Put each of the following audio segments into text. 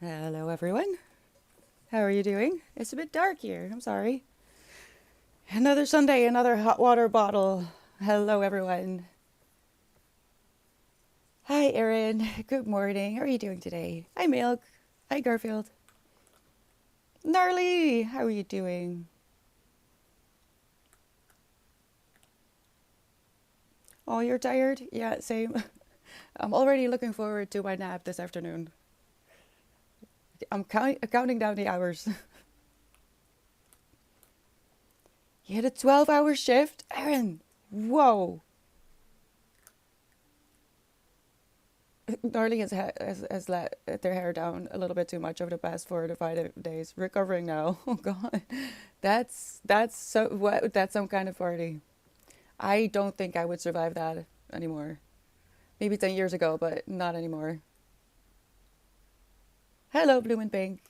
Hello, everyone. How are you doing? It's a bit dark here. I'm sorry. Another Sunday, another hot water bottle. Hello, everyone. Hi, Erin. Good morning. How are you doing today? Hi, Milk. Hi, Garfield. Gnarly. How are you doing? Oh, you're tired? Yeah, same. I'm already looking forward to my nap this afternoon. I'm counting down the hours. You had a 12-hour shift? Erin, whoa. Darling has let their hair down a little bit too much over the past 4 to 5 days. Recovering now. Oh God, that's so what? That's some kind of party. I don't think I would survive that anymore. Maybe 10 years ago, but not anymore. Hello, Bloom and Pink.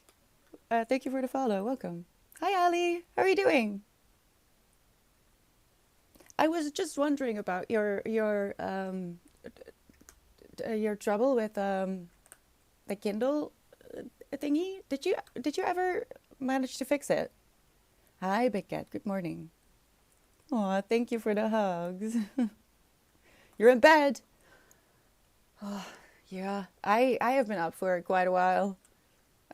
Thank you for the follow. Welcome. Hi, Ali. How are you doing? I was just wondering about your trouble with the Kindle thingy. Did you ever manage to fix it? Hi, Big Cat. Good morning. Aw, thank you for the hugs. You're in bed. Oh, yeah. I have been up for quite a while.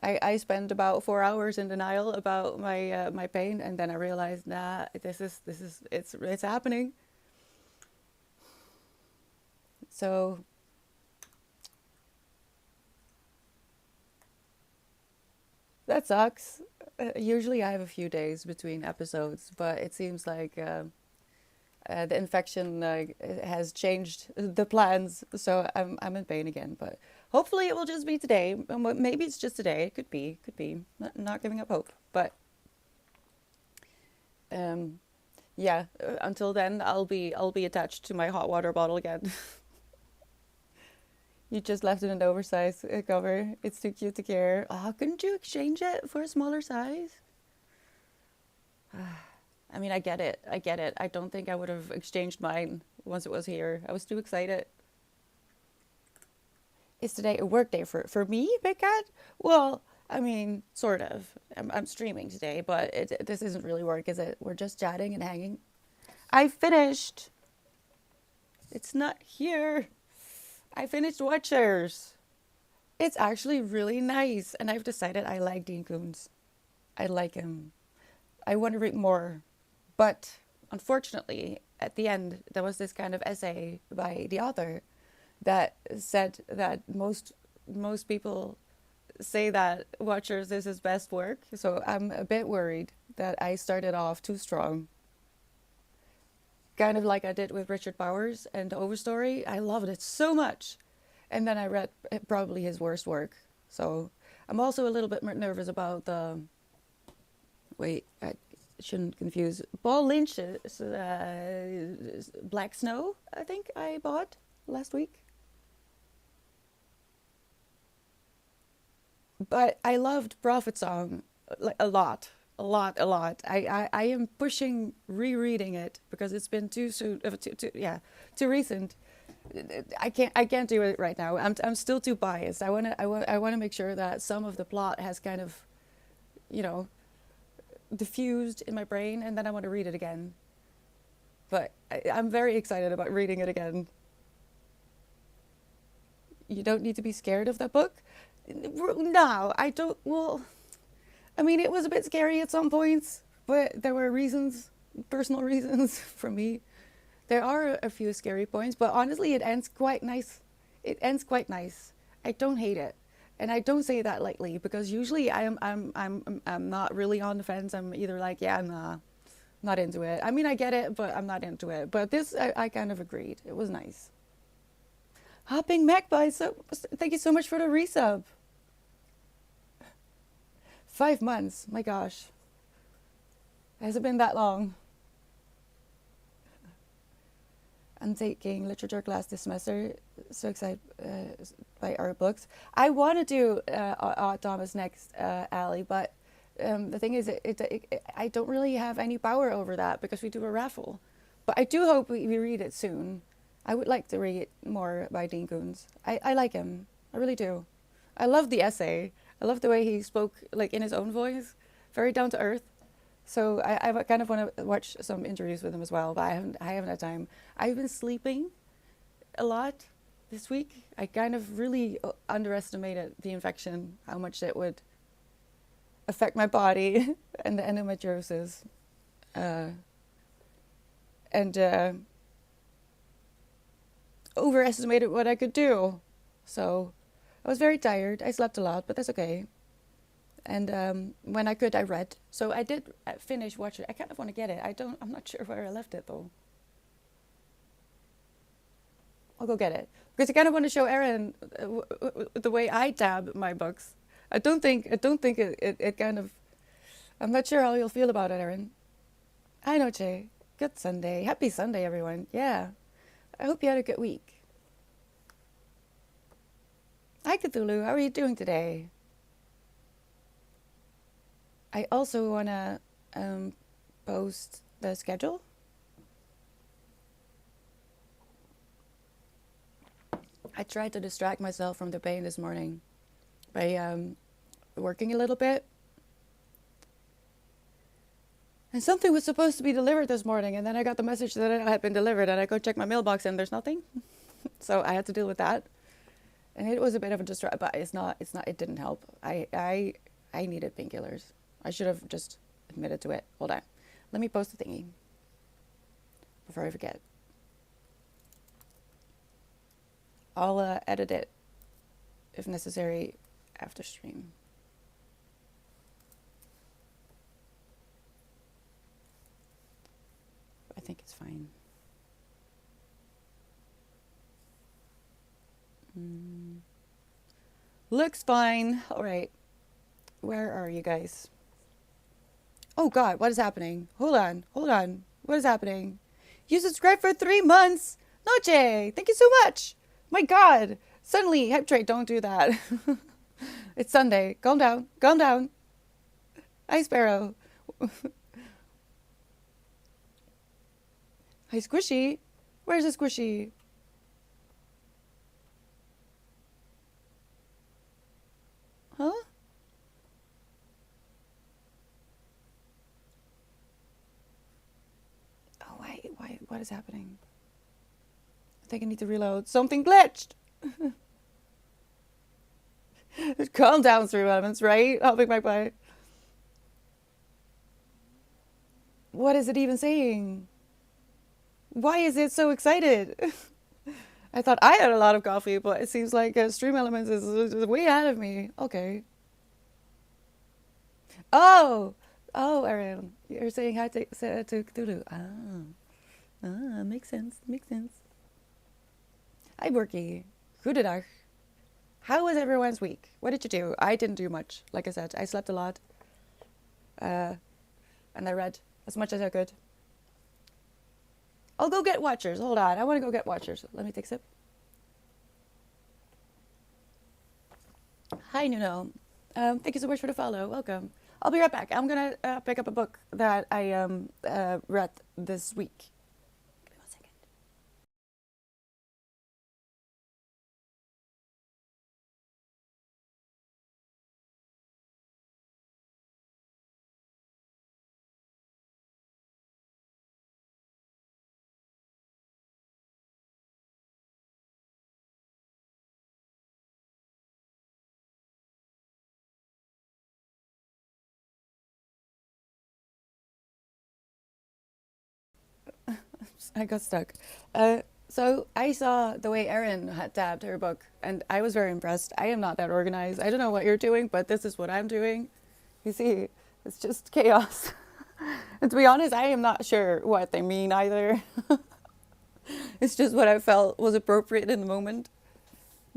I spent about 4 hours in denial about my pain, and then I realized, nah, this is it's happening. So that sucks. Usually I have a few days between episodes, but it seems like the infection has changed the plans, so I'm in pain again. But hopefully it will just be today. Maybe it's just today. It could be. Could be. Not giving up hope. But um, yeah. Until then, I'll be attached to my hot water bottle again. You just left it in an oversized cover. It's too cute to care. Couldn't you exchange it for a smaller size? I mean, I get it. I get it. I don't think I would have exchanged mine once it was here. I was too excited. Is today a work day for me, Big Cat? Well, I mean, sort of. I'm streaming today, but this isn't really work, is it? We're just chatting and hanging. I finished. It's not here. I finished Watchers. It's actually really nice, and I've decided I like Dean Koontz. I like him. I want to read more. But unfortunately, at the end, there was this kind of essay by the author that said that most people say that Watchers is his best work. So I'm a bit worried that I started off too strong. Kind of like I did with Richard Powers and the Overstory. I loved it so much. And then I read probably his worst work. So I'm also a little bit nervous about the. Wait, I shouldn't confuse. Paul Lynch's Black Snow, I think I bought last week. But I loved Prophet Song like a lot, a lot, a lot. I am pushing rereading it because it's been too soon, yeah, too recent. I can't do it right now. I'm still too biased. I want to make sure that some of the plot has kind of, you know, diffused in my brain, and then I want to read it again. But I'm very excited about reading it again. You don't need to be scared of that book. No, I don't. Well, I mean, it was a bit scary at some points, but there were reasons, personal reasons for me. There are a few scary points, but honestly, it ends quite nice. It ends quite nice. I don't hate it, and I don't say that lightly because usually I'm not really on the fence. I'm either like, yeah, nah, not into it. I mean, I get it, but I'm not into it. But this, I kind of agreed. It was nice. Hopping Magpie, so thank you so much for the resub. 5 months, my gosh, has it been that long? I'm taking literature class this semester. So excited by our books. I want to do Thomas next, Ali, but the thing is, I don't really have any power over that because we do a raffle. But I do hope we read it soon. I would like to read more by Dean Koontz. I like him. I really do. I love the essay. I love the way he spoke, like in his own voice, very down to earth. So I kind of want to watch some interviews with him as well, but I haven't had time. I've been sleeping a lot this week. I kind of really underestimated the infection, how much it would affect my body and the endometriosis, uh, and overestimated what I could do. So I was very tired. I slept a lot, but that's okay. And when I could, I read. So I did finish watching. I kind of want to get it. I'm not sure where I left it though. I'll go get it because I kind of want to show Erin the way I tab my books. I don't think it kind of. I'm not sure how you'll feel about it, Erin. I know, Jay. Good Sunday. Happy Sunday, everyone. Yeah. I hope you had a good week. Hi, Cthulhu. How are you doing today? I also want to post the schedule. I tried to distract myself from the pain this morning by working a little bit. And something was supposed to be delivered this morning, and then I got the message that it had been delivered, and I go check my mailbox, and there's nothing. So I had to deal with that, and it was a bit of a distract. But it's not. It's not. It didn't help. I needed painkillers. I should have just admitted to it. Hold on. Let me post the thingy before I forget. I'll edit it if necessary after stream. I think it's fine. Looks fine. All right. Where are you guys? Oh God, what is happening? Hold on. Hold on. What is happening? You subscribed for 3 months. Noche, thank you so much. My God. Suddenly, Hype Trade, don't do that. It's Sunday. Calm down. Calm down. Hi, Sparrow. Hi, Squishy. Where's the Squishy? Huh? Oh, why, what is happening? I think I need to reload. Something glitched. Calm down, 3 elements, right? I'll pick my bite. What is it even saying? Why is it so excited? I thought I had a lot of coffee, but it seems like Stream Elements is way ahead of me. Okay. Oh! Oh, Ariel. You're saying hi to Cthulhu. Makes sense. Makes sense. Hi, Borky. Goedendag. How was everyone's week? What did you do? I didn't do much. Like I said, I slept a lot. And I read as much as I could. I'll go get Watchers. Hold on. I want to go get Watchers. Let me take a sip. Hi, Nuno. Thank you so much for the follow. Welcome. I'll be right back. I'm going to pick up a book that I read this week. Give me 1 second. I got stuck. So I saw the way Erin had tabbed her book, and I was very impressed. I am not that organized. I don't know what you're doing, but this is what I'm doing. You see, it's just chaos. And to be honest, I am not sure what they mean either. It's just what I felt was appropriate in the moment.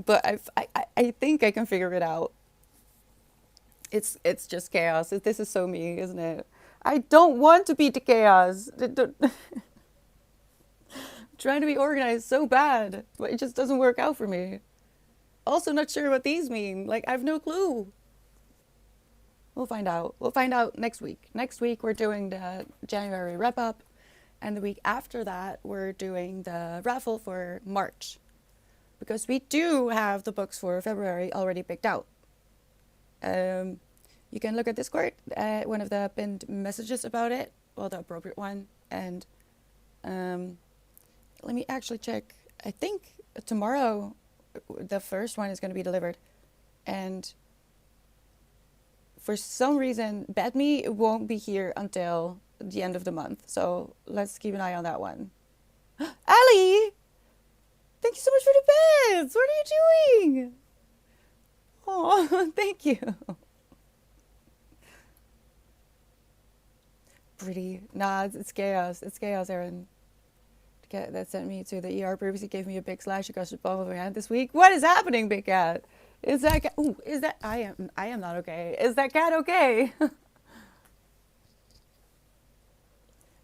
But I think I can figure it out. It's just chaos. This is so me, isn't it? I don't want to be the chaos. Trying to be organized so bad, but it just doesn't work out for me. Also, not sure what these mean. Like, I have no clue. We'll find out. We'll find out next week. Next week, we're doing the January wrap up. And the week after that, we're doing the raffle for March. Because we do have the books for February already picked out. Um, you can look at Discord, one of the pinned messages about it, well, the appropriate one. And um, let me actually check. I think tomorrow the first one is going to be delivered. And for some reason, BetMe won't be here until the end of the month. So let's keep an eye on that one. Ali, thank you so much for the beds. What are you doing? Oh, thank you. Pretty. Nah, it's chaos. It's chaos, Erin. That sent me to the ER. Previously gave me a big slash across the palm of my hand this week. What is happening, big cat? Is that cat? Ooh, is that? I am not okay. Is that cat okay?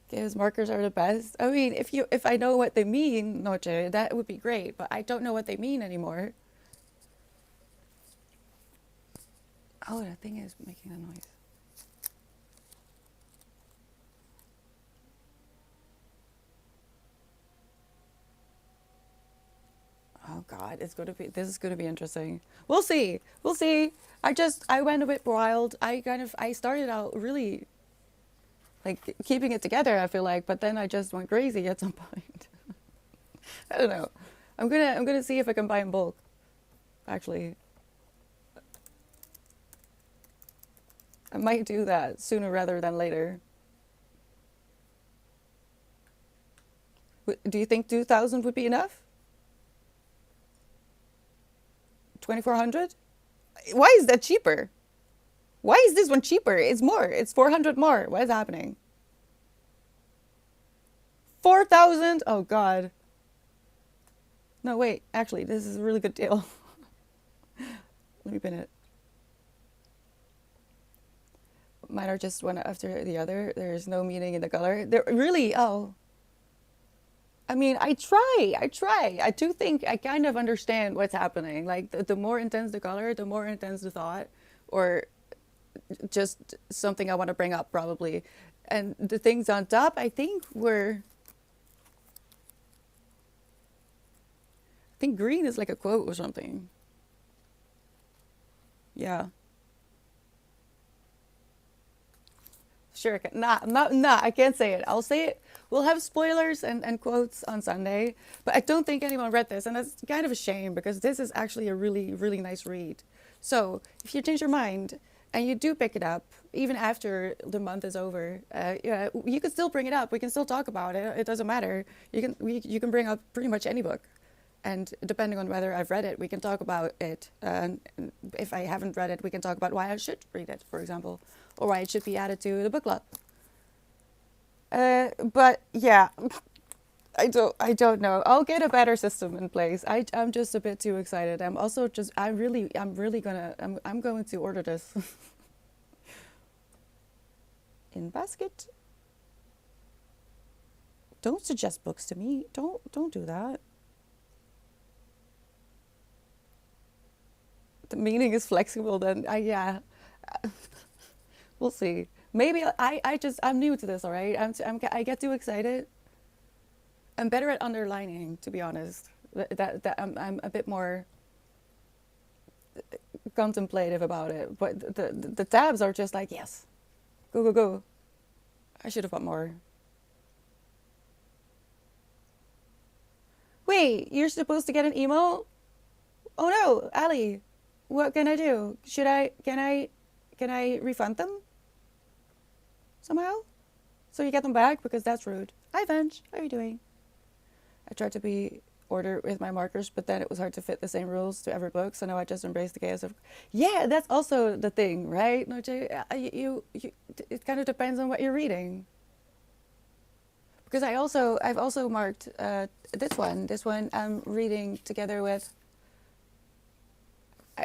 Those markers are the best. I mean, if I know what they mean, Noche, that would be great. But I don't know what they mean anymore. Oh, that thing is making a noise. Oh God, this is gonna be interesting. We'll see. We'll see. I went a bit wild. I started out really like keeping it together, I feel like, but then I just went crazy at some point. I don't know. I'm gonna see if I can buy in bulk. Actually, I might do that sooner rather than later. Do you think 2,000 would be enough? 2,400? Why is that cheaper? Why is this one cheaper? It's more. It's 400 more. What is happening? 4,000? Oh God. No, wait. Actually, this is a really good deal. Let me pin it. Mine are just one after the other. There's no meaning in the color. There really. Oh. I mean, I try. I do think I kind of understand what's happening. Like, the more intense the color, the more intense the thought, or just something I want to bring up, probably. And the things on top, I think green is like a quote or something. Yeah. Sure. Nah, I can't say it. I'll say it. We'll have spoilers and quotes on Sunday, but I don't think anyone read this, and that's kind of a shame because this is actually a really, really nice read. So if you change your mind and you do pick it up, even after the month is over, yeah, you can still bring it up. We can still talk about it. It doesn't matter. You can bring up pretty much any book, and depending on whether I've read it, we can talk about it. And if I haven't read it, we can talk about why I should read it, for example, or why it should be added to the book club. But yeah, I don't know. I'll get a better system in place. I'm just a bit too excited. I'm going to order this in basket. Don't suggest books to me. Don't do that. The meaning is flexible. Then yeah, we'll see. Maybe I'm new to this. All right, I get too excited. I'm better at underlining, to be honest. That I'm a bit more contemplative about it. But the tabs are just like, yes, go go go. I should have bought more. Wait, you're supposed to get an email? Oh no, Ali, what can I do? Can I refund them somehow? So you get them back because that's rude. Hi Benj, how are you doing? I tried to be order with my markers, but then it was hard to fit the same rules to every book. So now I just embrace the chaos of. Yeah, that's also the thing, right? No, Jay, it kind of depends on what you're reading. Because I've also marked this one. This one I'm reading together with.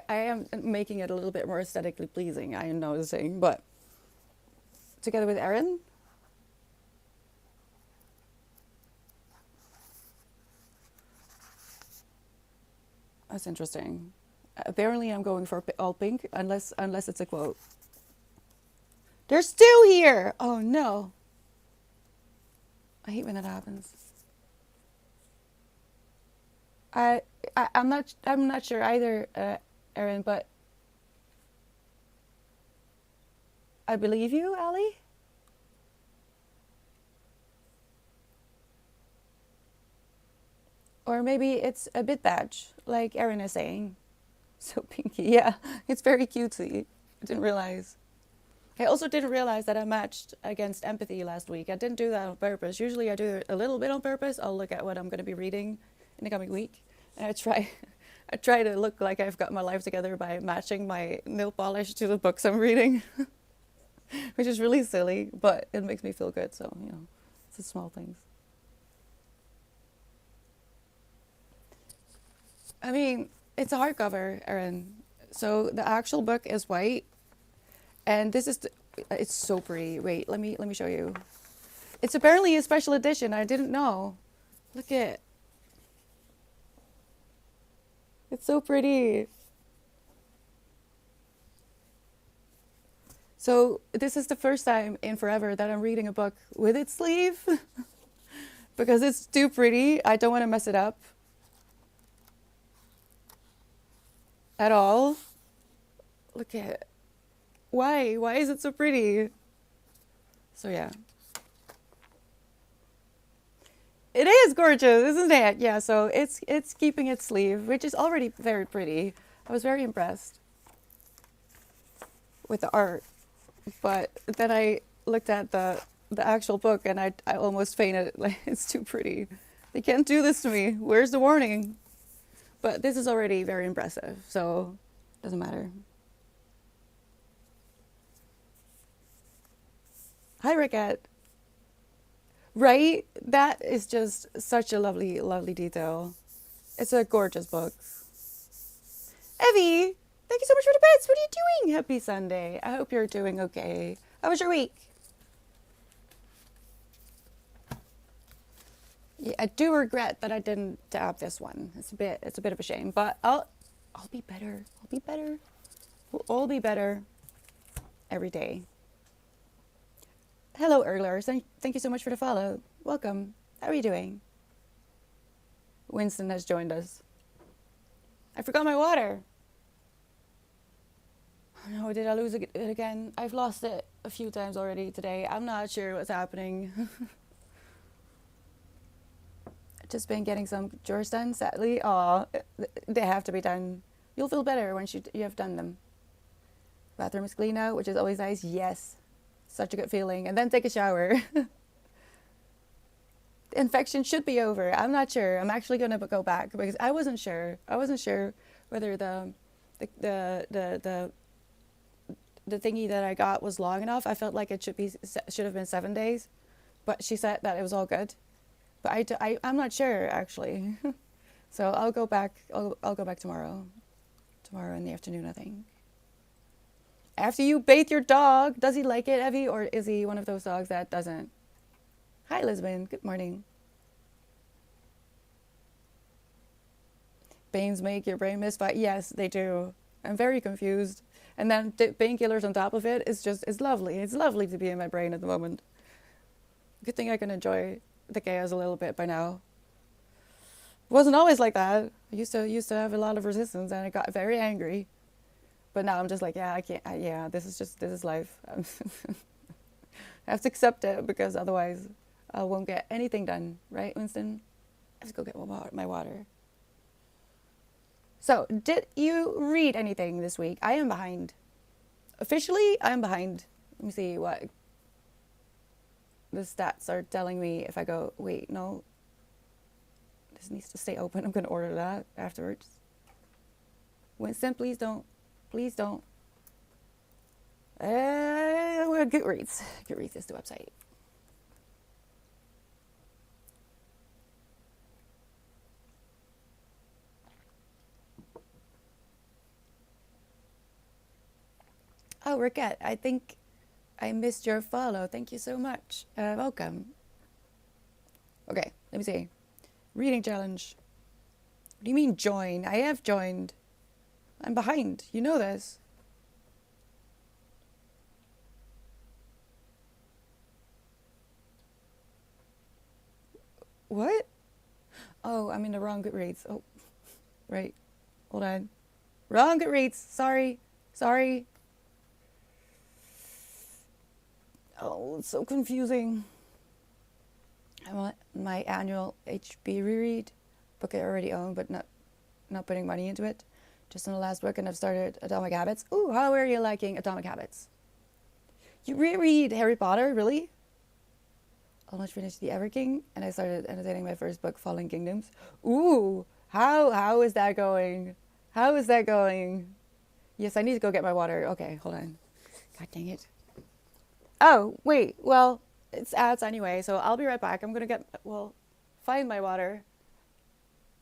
I am making it a little bit more aesthetically pleasing. I am noticing, but together with Erin. That's interesting. Apparently, I'm going for all pink, unless it's a quote. They're still here. Oh no! I hate when that happens. I I'm not sure either, Erin, but I believe you, Ali. Or maybe it's a bit badge, like Erin is saying. So pinky, yeah, it's very cutesy. I didn't realize. I also didn't realize that I matched against empathy last week. I didn't do that on purpose. Usually I do it a little bit on purpose. I'll look at what I'm going to be reading in the coming week. And I try, I try to look like I've got my life together by matching my nail polish to the books I'm reading, which is really silly, but it makes me feel good. So, it's the small things. I mean, it's a hardcover, Erin. So the actual book is white, and it's so pretty. Wait, let me show you. It's apparently a special edition. I didn't know. Look at. It's so pretty. So this is the first time in forever that I'm reading a book with its sleeve because it's too pretty. I don't want to mess it up at all. Look at it. Why? Why is it so pretty? So yeah. It is gorgeous, isn't it? Yeah, so it's keeping its sleeve, which is already very pretty. I was very impressed with the art. But then I looked at the actual book and I almost fainted. Like, it's too pretty. They can't do this to me. Where's the warning? But this is already very impressive, so doesn't matter. Hi, Rickett. Right? That is just such a lovely, lovely detail. It's a gorgeous book. Evie, thank you so much for the bits. What are you doing? Happy Sunday. I hope you're doing okay. How was your week? Yeah, I do regret that I didn't dab this one. It's a bit of a shame, but I'll be better. I'll be better. We'll all be better every day. Hello, Erlers. Thank you so much for the follow. Welcome. How are you doing? Winston has joined us. I forgot my water. Oh no, did I lose it again? I've lost it a few times already today. I'm not sure what's happening. Just been getting some chores done, sadly. Aw, they have to be done. You'll feel better once you have done them. Bathroom is clean now, which is always nice. Yes. Such a good feeling. And then take a shower. The infection should be over. I'm not sure. I'm actually going to go back because I wasn't sure. I wasn't sure whether the thingy that I got was long enough. I felt like it should have been 7 days, but she said that it was all good. But I'm not sure actually. So I'll go back. I'll go back tomorrow. Tomorrow in the afternoon, I think. After you bathe your dog, does he like it, Evie, or is he one of those dogs that doesn't? Hi, Lisbon. Good morning. Pains make your brain misfire. Yes, they do. I'm very confused. And then painkillers on top of it is it's lovely. It's lovely to be in my brain at the moment. Good thing I can enjoy the chaos a little bit by now. It wasn't always like that. I used to have a lot of resistance and I got very angry. But now I'm just like, yeah, I can't. Yeah, this is life. I have to accept it because otherwise I won't get anything done, right, Winston? I have to go get my water. So, did you read anything this week? I am behind. Officially, I'm behind. Let me see what the stats are telling me. If I go, wait, no, this needs to stay open. I'm going to order that afterwards. Winston, please don't. Please don't. Goodreads. Goodreads is the website. Oh, Rickett, I think I missed your follow. Thank you so much. Welcome. Okay, let me see. Reading challenge. What do you mean join? I have joined. I'm behind. You know this. What? Oh, I'm in the wrong Goodreads. Oh, right. Hold on. Wrong Goodreads. Sorry. Oh, it's so confusing. I want my annual HB reread, book I already own, but not putting money into it. Just in the last book, and I've started Atomic Habits. Ooh, how are you liking Atomic Habits? You reread Harry Potter, really? Almost finished The Ever King, and I started annotating my first book, Fallen Kingdoms. Ooh, how is that going? How is that going? Yes, I need to go get my water. Okay, hold on. God dang it. Oh, wait. Well, it's ads anyway, so I'll be right back. I'm gonna find my water.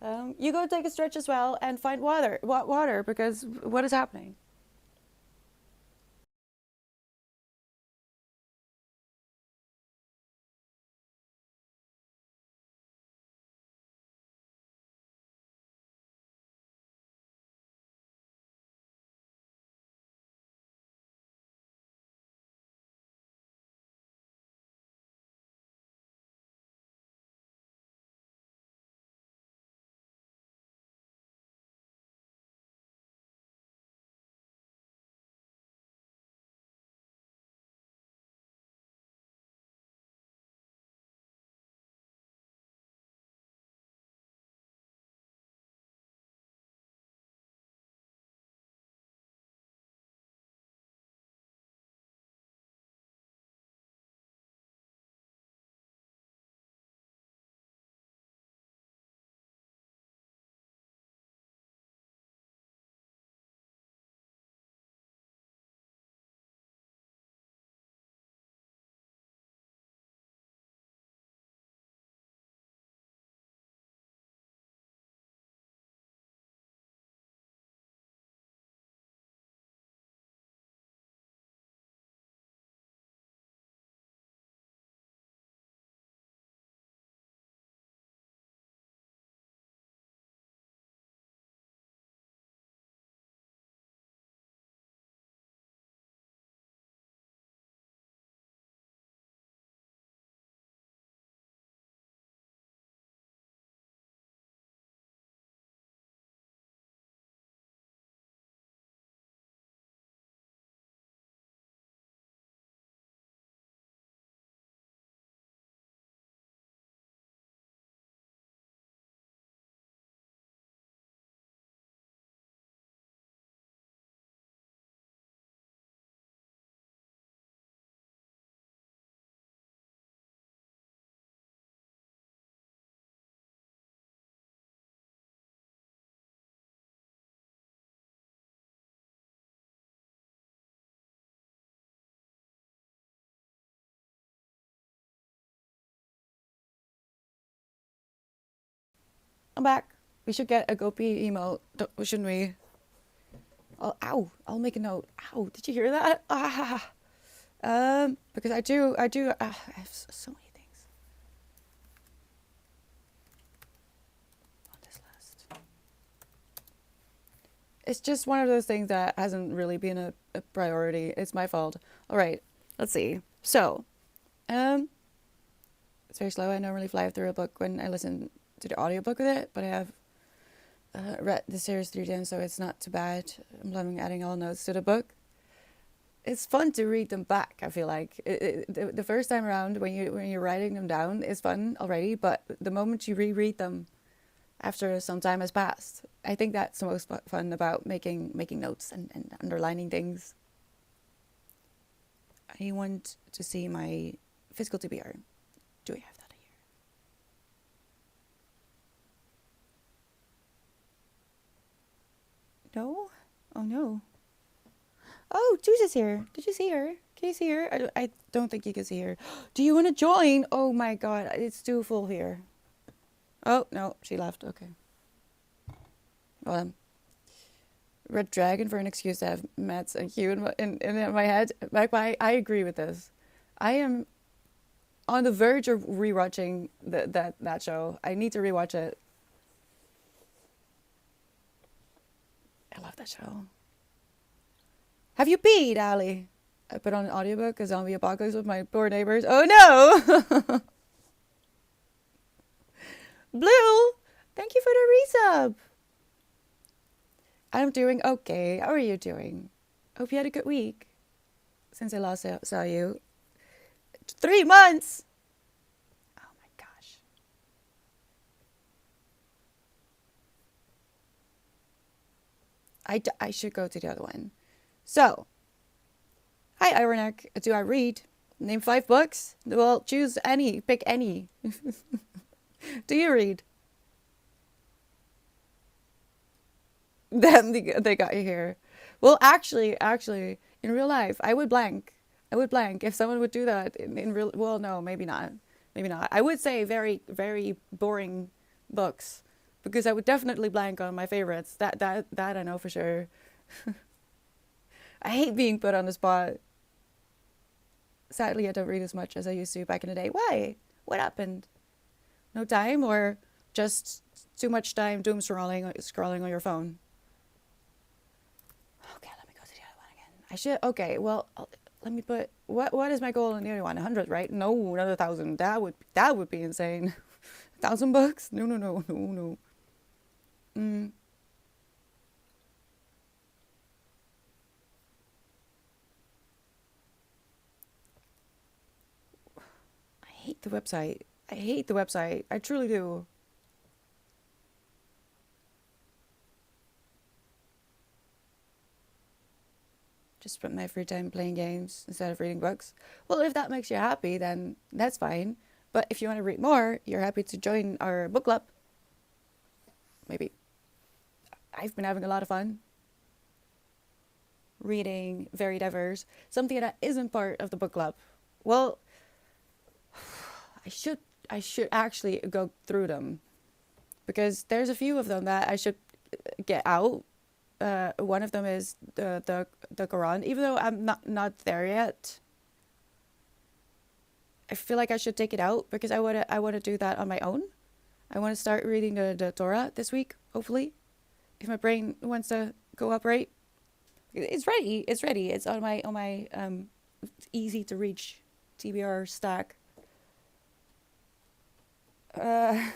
You go take a stretch as well and find water, because what is happening? I'm back. We should get a Gopi emo, shouldn't we? Oh, ow! I'll make a note. Ow! Did you hear that? Ah! Because I have so many things on this list. It's just one of those things that hasn't really been a priority. It's my fault. All right, let's see. So, um, it's very slow. I normally fly through a book when I listen to the audiobook with it, but I have read the series 3 times, so it's not too bad. I'm loving adding all notes to the book. It's fun to read them back. I feel like the first time around when you're writing them down is fun already, but the moment you reread them after some time has passed, I think that's the most fun about making notes and underlining things. I want to see my physical TBR. Do I have that here? No? Oh no. Oh, Juice is here. Did you see her? Can you see her? I don't think you can see her. Do you want to join? Oh my god, it's too full here. Oh, no, she left. Okay. Well, Red Dragon for an excuse to have Matt's and Hugh in my head. Magpie, I agree with this. I am on the verge of rewatching that show. I need to rewatch it. I love that show. Have you peed, Ali? I put on an audiobook, a zombie apocalypse with my poor neighbors. Oh no! Blue, thank you for the resub. I'm doing okay. How are you doing? Hope you had a good week since I last saw you. 3 months. Oh my gosh. I should go to the other one. So, hi, Ironek. Do I read? Name 5 books? Well, choose any. Pick any. Do you read? Then they got you here. Well, actually, in real life, I would blank. I would blank if someone would do that in real. Well, no, maybe not. Maybe not. I would say very, very boring books because I would definitely blank on my favorites. That I know for sure. I hate being put on the spot. Sadly, I don't read as much as I used to back in the day. Why? What happened? No time or just too much time doom scrolling on your phone? Okay, let me go to the other one again. I should. Okay, well, let me put. What is my goal in the other one? 100, right? No, another 1,000. That would be insane. 1,000 books? No. Mm. I hate the website. I hate the website. I truly do. Just spend my free time playing games instead of reading books. Well, if that makes you happy, then that's fine. But if you want to read more, you're happy to join our book club. Maybe. I've been having a lot of fun reading very diverse. Something that isn't part of the book club. Well, I should actually go through them because there's a few of them that I should get out. One of them is the Quran. Even though I'm not there yet, I feel like I should take it out because I wanna do that on my own. I want to start reading the Torah this week, hopefully, if my brain wants to cooperate. It's ready. It's ready. It's on my easy to reach TBR stack. Uh,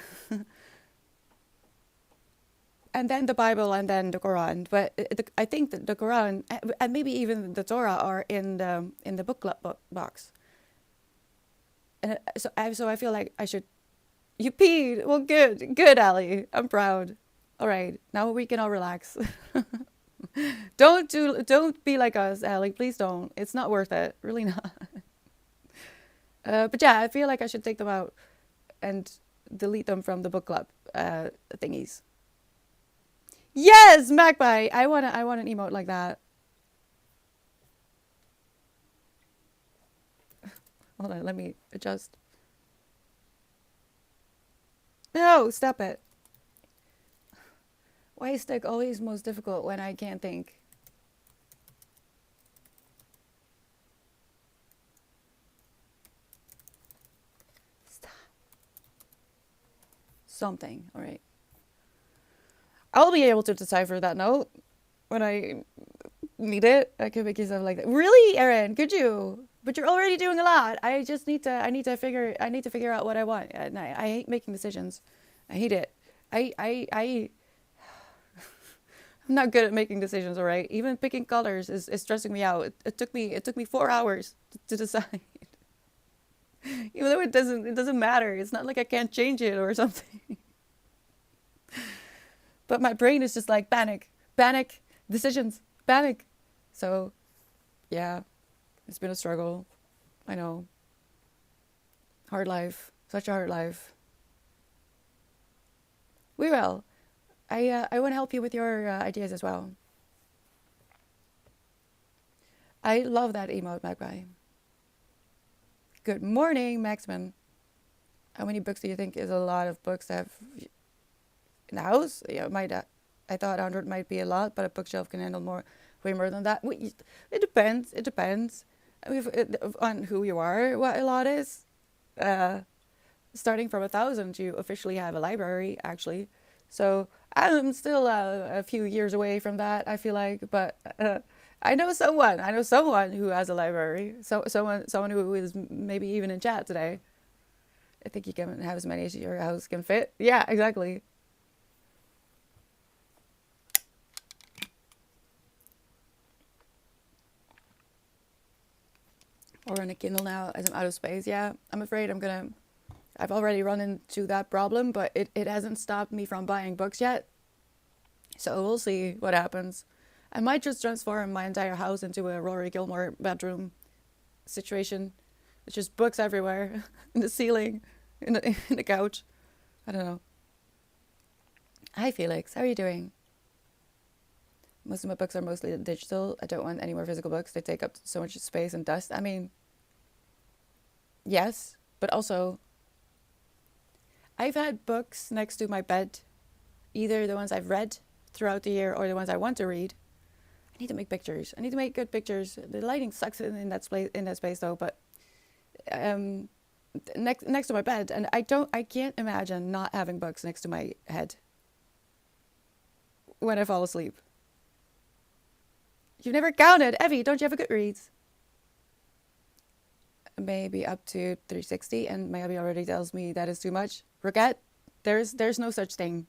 and then the Bible, and then the Quran. But I think that the Quran and maybe even the Torah are in the book club box. And so I feel like I should. You peed. Well, good, Ali. I'm proud. All right, now we can all relax. Don't be like us, Ali. Please don't. It's not worth it. Really not. But yeah, I feel like I should take them out and delete them from the book club thingies. Yes, Magpie. I want an emote like that. Hold on, let me adjust. No, stop it. Why is tech always most difficult when I can't think? Stop. Something. All right. I'll be able to decipher that note when I need it. I can make yourself like that. Really, Erin? Could you? But you're already doing a lot. I need to figure out what I want. And I hate making decisions. I hate it. I I'm not good at making decisions, all right? Even picking colors is stressing me out. It took me 4 hours to decide. Even though it doesn't matter. It's not like I can't change it or something. But my brain is just like panic, decisions, panic. So, yeah, it's been a struggle. I know. Hard life. Such a hard life. We will. I want to help you with your ideas as well. I love that emote, Magpie. Good morning, Maxman. How many books do you think is a lot of books to have in the house? Yeah, I thought 100 might be a lot, but a bookshelf can handle way more than that. It depends. It depends on who you are, what a lot is. Starting from 1,000, you officially have a library, actually. So I'm still a few years away from that, I feel like. But I know someone. I know someone who has a library. So someone who is maybe even in chat today. I think you can have as many as your house can fit. Yeah, exactly. or on a Kindle now as I'm out of space. Yeah, I'm afraid I've already run into that problem, but it hasn't stopped me from buying books yet. So we'll see what happens. I might just transform my entire house into a Rory Gilmore bedroom situation. It's just books everywhere, in the ceiling, in the couch. I don't know. Hi Felix, how are you doing? Most of my books are mostly digital. I don't want any more physical books. They take up so much space and dust. I mean, yes, but also I've had books next to my bed, either the ones I've read throughout the year or the ones I want to read. I need to make pictures. I need to make good pictures. The lighting sucks in that space though, but um next to my bed, and I can't imagine not having books next to my head when I fall asleep. You've never counted. Evie, don't you have a Goodreads? Maybe up to 360, and my hubby already tells me that is too much. Forget. There's no such thing.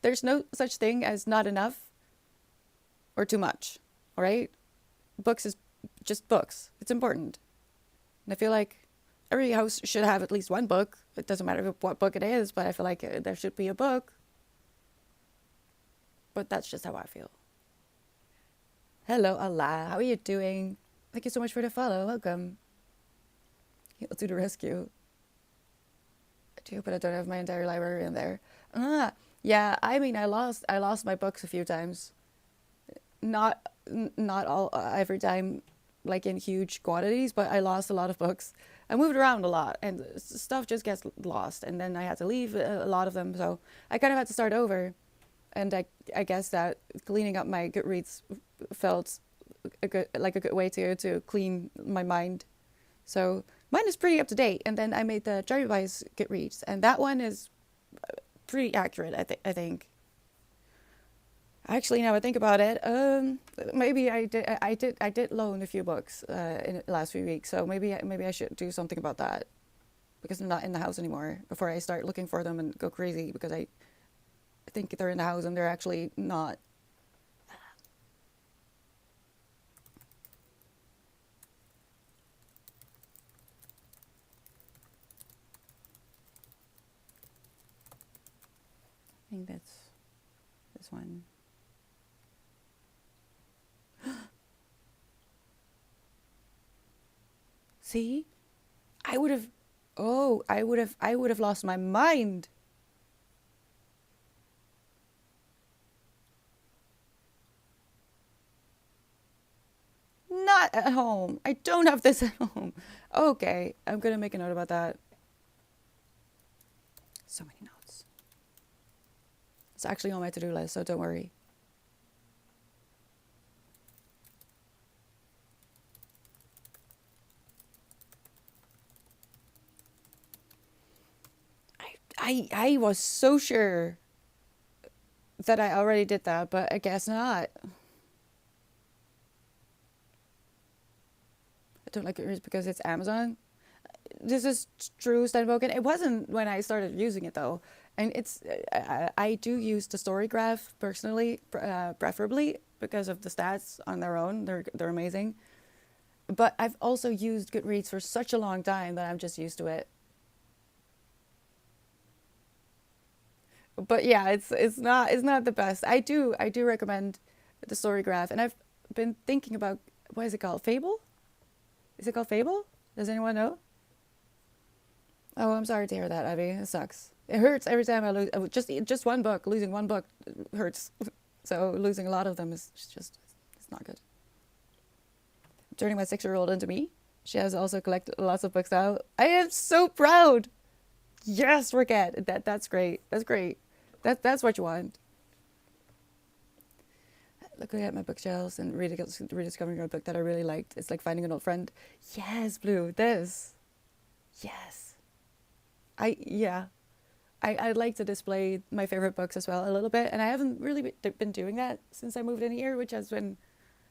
There's no such thing as not enough or too much. All right? Books is just books. It's important. And I feel like every house should have at least one book. It doesn't matter what book it is, but I feel like there should be a book. But that's just how I feel. Hello, Allah. How are you doing? Thank you so much for the follow. Welcome. He'll to the rescue. I do, but I don't have my entire library in there. Yeah. I mean, I lost my books a few times. Not all every time, like in huge quantities, but I lost a lot of books. I moved around a lot, and stuff just gets lost, and then I had to leave a lot of them, so I kind of had to start over. And I guess that cleaning up my Goodreads felt a good way to clean my mind. So mine is pretty up to date. And then I made the cherrypies Goodreads, and that one is pretty accurate. I think. Actually, now I think about it, maybe I did loan a few books in the last few weeks. So maybe I should do something about that, because I'm not in the house anymore. Before I start looking for them and go crazy, because I think they're in the house and they're actually not. I think that's this one. See? I would have I would have lost my mind. Not at home. I don't have this at home. Okay, I'm gonna make a note about that. So many notes. It's actually on my to-do list, so don't worry. I was so sure that I already did that, but I guess not. I don't like it because it's Amazon. This is true, Steinboken. It wasn't when I started using it though, and I do use the story graph personally, preferably because of the stats on their own. They're amazing. But I've also used Goodreads for such a long time that I'm just used to it. But yeah, it's not the best. I do recommend the story graph, and I've been thinking about, what is it called? Fable? Is it called Fable? Does anyone know? Oh, I'm sorry to hear that, Abby. It sucks. It hurts every time I lose. Just one book. Losing one book hurts. So losing a lot of them is just, it's not good. I'm turning my 6-year-old into me. She has also collected lots of books now. I am so proud. Yes, Raquette. That's great. That's great. That's what you want. Looking at my bookshelves and rediscovering a book that I really liked. It's like finding an old friend. Yes, Blue. This. Yes. Yeah. I'd like to display my favorite books as well a little bit, and I haven't really been doing that since I moved in here, which has been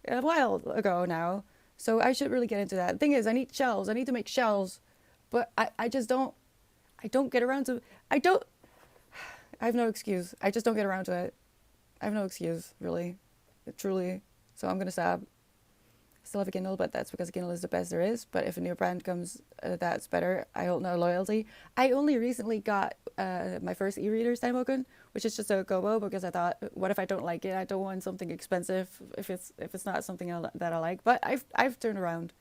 a while ago now. So I should really get into that. The thing is, I need shelves. I need to make shelves, but I just don't. I don't get around to. I don't. I have no excuse. I just don't get around to it. I have no excuse, really, truly. So I'm gonna stop. still have a Kindle, but that's because Kindle is the best there is. But if a new brand comes that's better, I hold no loyalty. I only recently got my first e-reader Steinboken, which is just a Kobo, because I thought, what if I don't like it? I don't want something expensive if it's not something that I like. But I've turned around.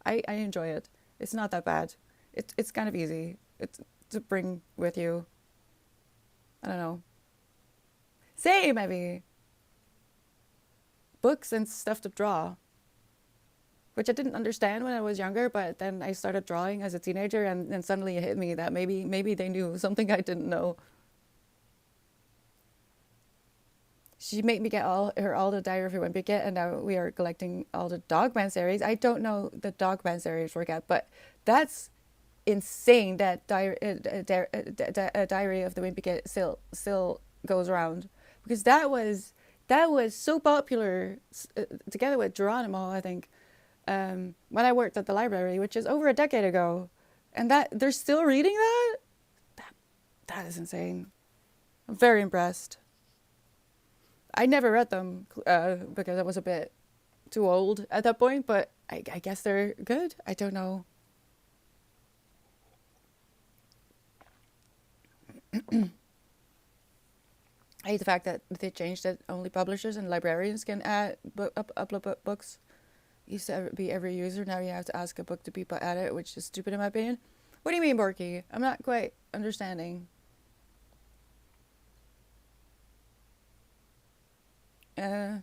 I enjoy it. It's not that bad. It's kind of easy. It's to bring with you. I don't know. Same, maybe. Books and stuff to draw, which I didn't understand when I was younger, but then I started drawing as a teenager, and then suddenly it hit me that maybe they knew something I didn't know. She made me get all the Diary of a Wimpy Kid, and now we are collecting all the Dogman series. I don't know the Dogman series work out, but that's insane that Diary of the Wimpy Kid still goes around, because that was so popular together with Geronimo, I think, when I worked at the library, which is over a decade ago, and that they're still reading that. That is insane. I'm very impressed. I never read them because I was a bit too old at that point, but I guess they're good. I don't know. I hate the fact that they changed that only publishers and librarians can upload books. It used to be every user. Now you have to ask a book to be put at it, which is stupid in my opinion. What do you mean, Borky? I'm not quite understanding. I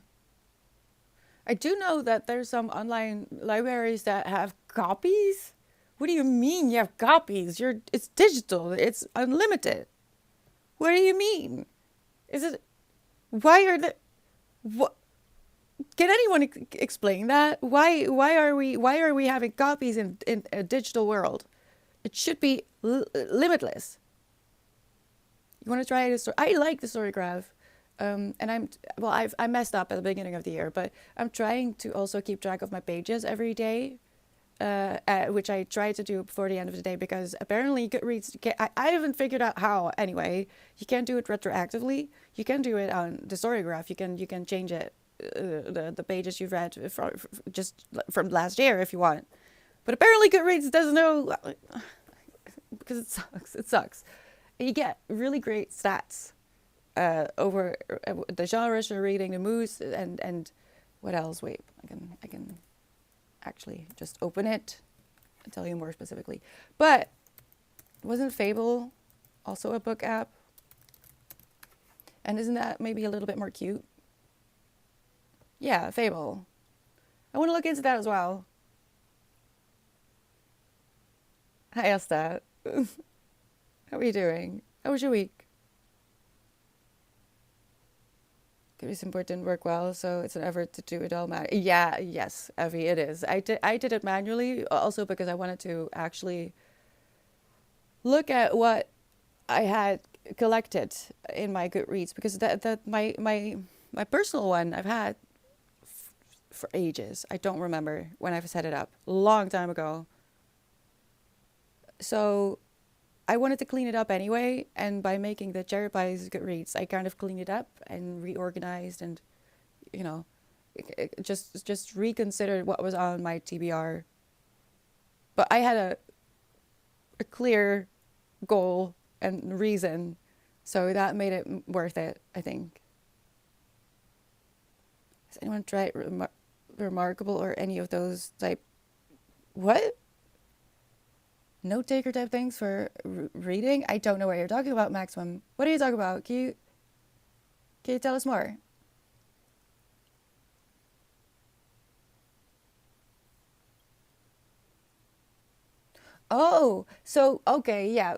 do know that there's some online libraries that have copies. What do you mean you have copies? It's digital. It's unlimited. What do you mean? Is it? Why are the? What? Can anyone explain that? Why are we having copies in a digital world? It should be limitless. You want to try it? I like the story graph. And I messed up at the beginning of the year, but I'm trying to also keep track of my pages every day, which I try to do before the end of the day, because apparently Goodreads, I haven't figured out how. Anyway, you can't do it retroactively. You can do it on the story graph. You can change it, the pages you've read just from last year if you want. But apparently Goodreads doesn't know, because it sucks. It sucks. You get really great stats over the genres you're reading, the moods, and what else? Wait, I can actually just open it and tell you more specifically. But wasn't Fable also a book app? And isn't that maybe a little bit more cute? Yeah, Fable. I want to look into that as well. I asked that. How are you doing? How was your week? Goodreads import didn't work well, so it's an effort to do it all manually. Yeah, yes, Evie, it is. I did it manually, also because I wanted to actually look at what I had collected in my Goodreads, because that my personal one I've had for ages. I don't remember when I've set it up. A long time ago. So I wanted to clean it up anyway, and by making the cherrypies Goodreads, I kind of cleaned it up and reorganized, and just reconsidered what was on my TBR. But I had a clear goal and reason, so that made it worth it, I think. Has anyone tried Remarkable or any of those type? What? Note taker type things for reading? I don't know what you're talking about, Maximum. What are you talking about? Can you tell us more? Oh, so okay, yeah.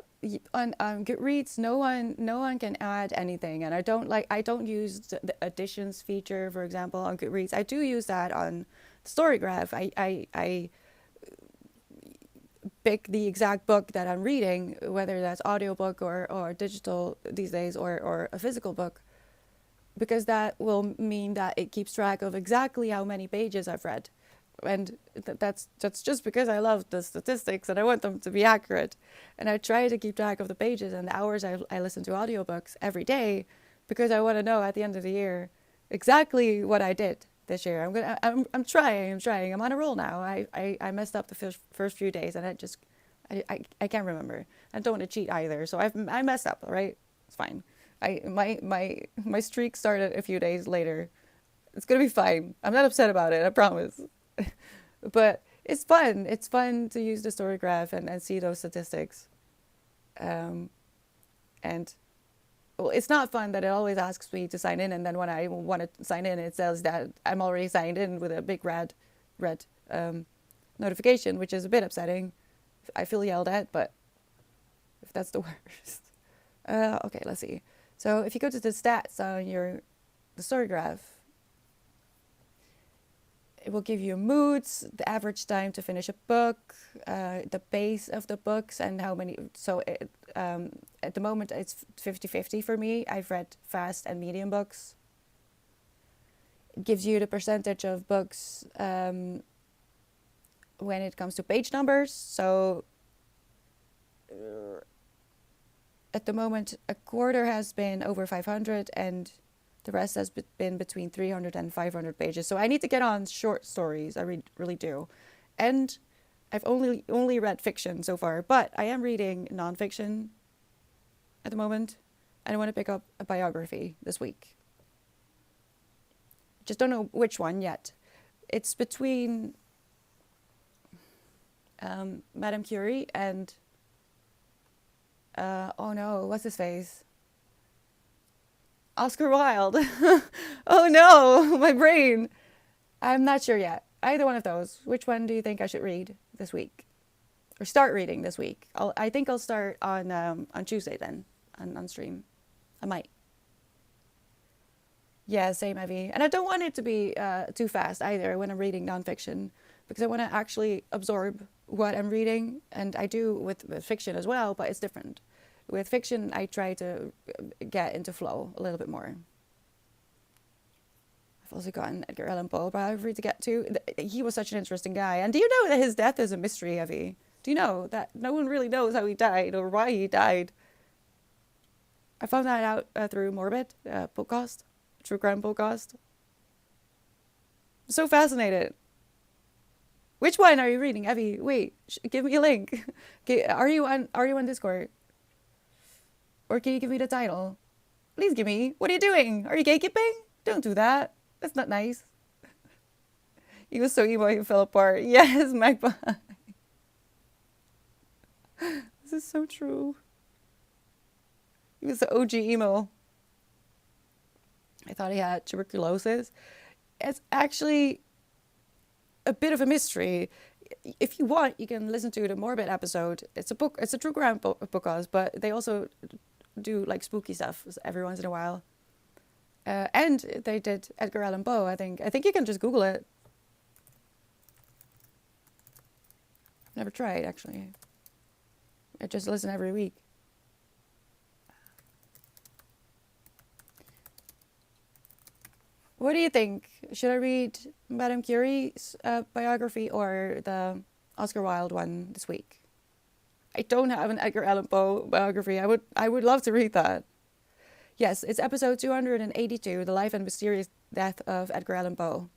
On Goodreads, no one can add anything, and I don't use the additions feature, for example, on Goodreads. I do use that on Storygraph. I pick the exact book that I'm reading, whether that's audiobook or digital these days, or a physical book, because that will mean that it keeps track of exactly how many pages I've read. And that's just because I love the statistics and I want them to be accurate. And I try to keep track of the pages and the hours I listen to audiobooks every day, because I want to know at the end of the year exactly what I did this year. I'm trying. I'm on a roll now. I messed up the first few days, and I can't remember. I don't want to cheat either, so I messed up. All right, it's fine. My streak started a few days later. It's gonna be fine. I'm not upset about it. I promise. But it's fun. It's fun to use the story graph and see those statistics. And well, it's not fun that it always asks me to sign in, and then when I want to sign in, it says that I'm already signed in with a big red notification, which is a bit upsetting. I feel yelled at, but if that's the worst. Okay, let's see. So if you go to the stats on the story graph, it will give you moods, the average time to finish a book, the pace of the books, and how many. So at the moment, it's 50-50 for me. I've read fast and medium books. It gives you the percentage of books when it comes to page numbers. So at the moment, a quarter has been over 500, and the rest has been between 300 and 500 pages. So I need to get on short stories. I really do. And I've only read fiction so far, but I am reading nonfiction at the moment. And I want to pick up a biography this week. Just don't know which one yet. It's between Madame Curie and oh no, what's his face? Oscar Wilde. Oh no, my brain. I'm not sure yet. Either one of those. Which one do you think I should read this week? Or start reading this week? I think I'll start on Tuesday then, on stream. I might. Yeah, same, Evie. And I don't want it to be too fast either when I'm reading nonfiction, because I want to actually absorb what I'm reading. And I do with fiction as well, but it's different. With fiction, I try to get into flow a little bit more. I've also got an Edgar Allan Poe biography to get to. He was such an interesting guy. And do you know that his death is a mystery, Evie? Do you know that no one really knows how he died or why he died? I found that out through Morbid podcast, True Crime podcast. I'm so fascinated. Which one are you reading, Evie? Wait, give me a link. Are you on Discord? Or can you give me the title? Please give me. What are you doing? Are you gatekeeping? Don't do that. That's not nice. He was so emo he fell apart. Yes, Magpie. This is so true. He was the OG emo. I thought he had tuberculosis. It's actually a bit of a mystery. If you want, you can listen to the Morbid episode. It's a book. It's a true crime podcast, but they also do like spooky stuff every once in a while. And they did Edgar Allan Poe. I think you can just Google it. Never tried actually. I just listen every week. What do you think? Should I read Madame Curie's biography or the Oscar Wilde one this week? I don't have an Edgar Allan Poe biography. I would love to read that. Yes, it's episode 282, The Life and Mysterious Death of Edgar Allan Poe.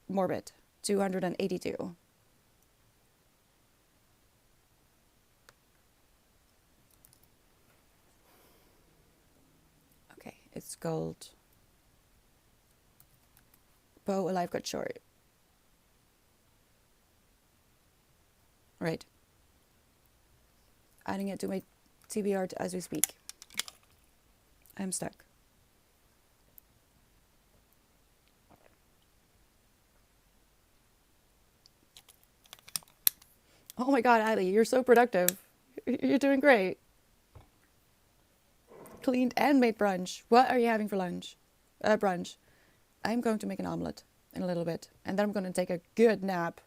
Morbid, 282. Okay, it's called Poe, A Life Cut Short. Right. Adding it to my TBR as we speak. I'm stuck. Oh my god, Ali, you're so productive. You're doing great. Cleaned and made brunch. What are you having for lunch? Brunch. I'm going to make an omelet in a little bit. And then I'm going to take a good nap.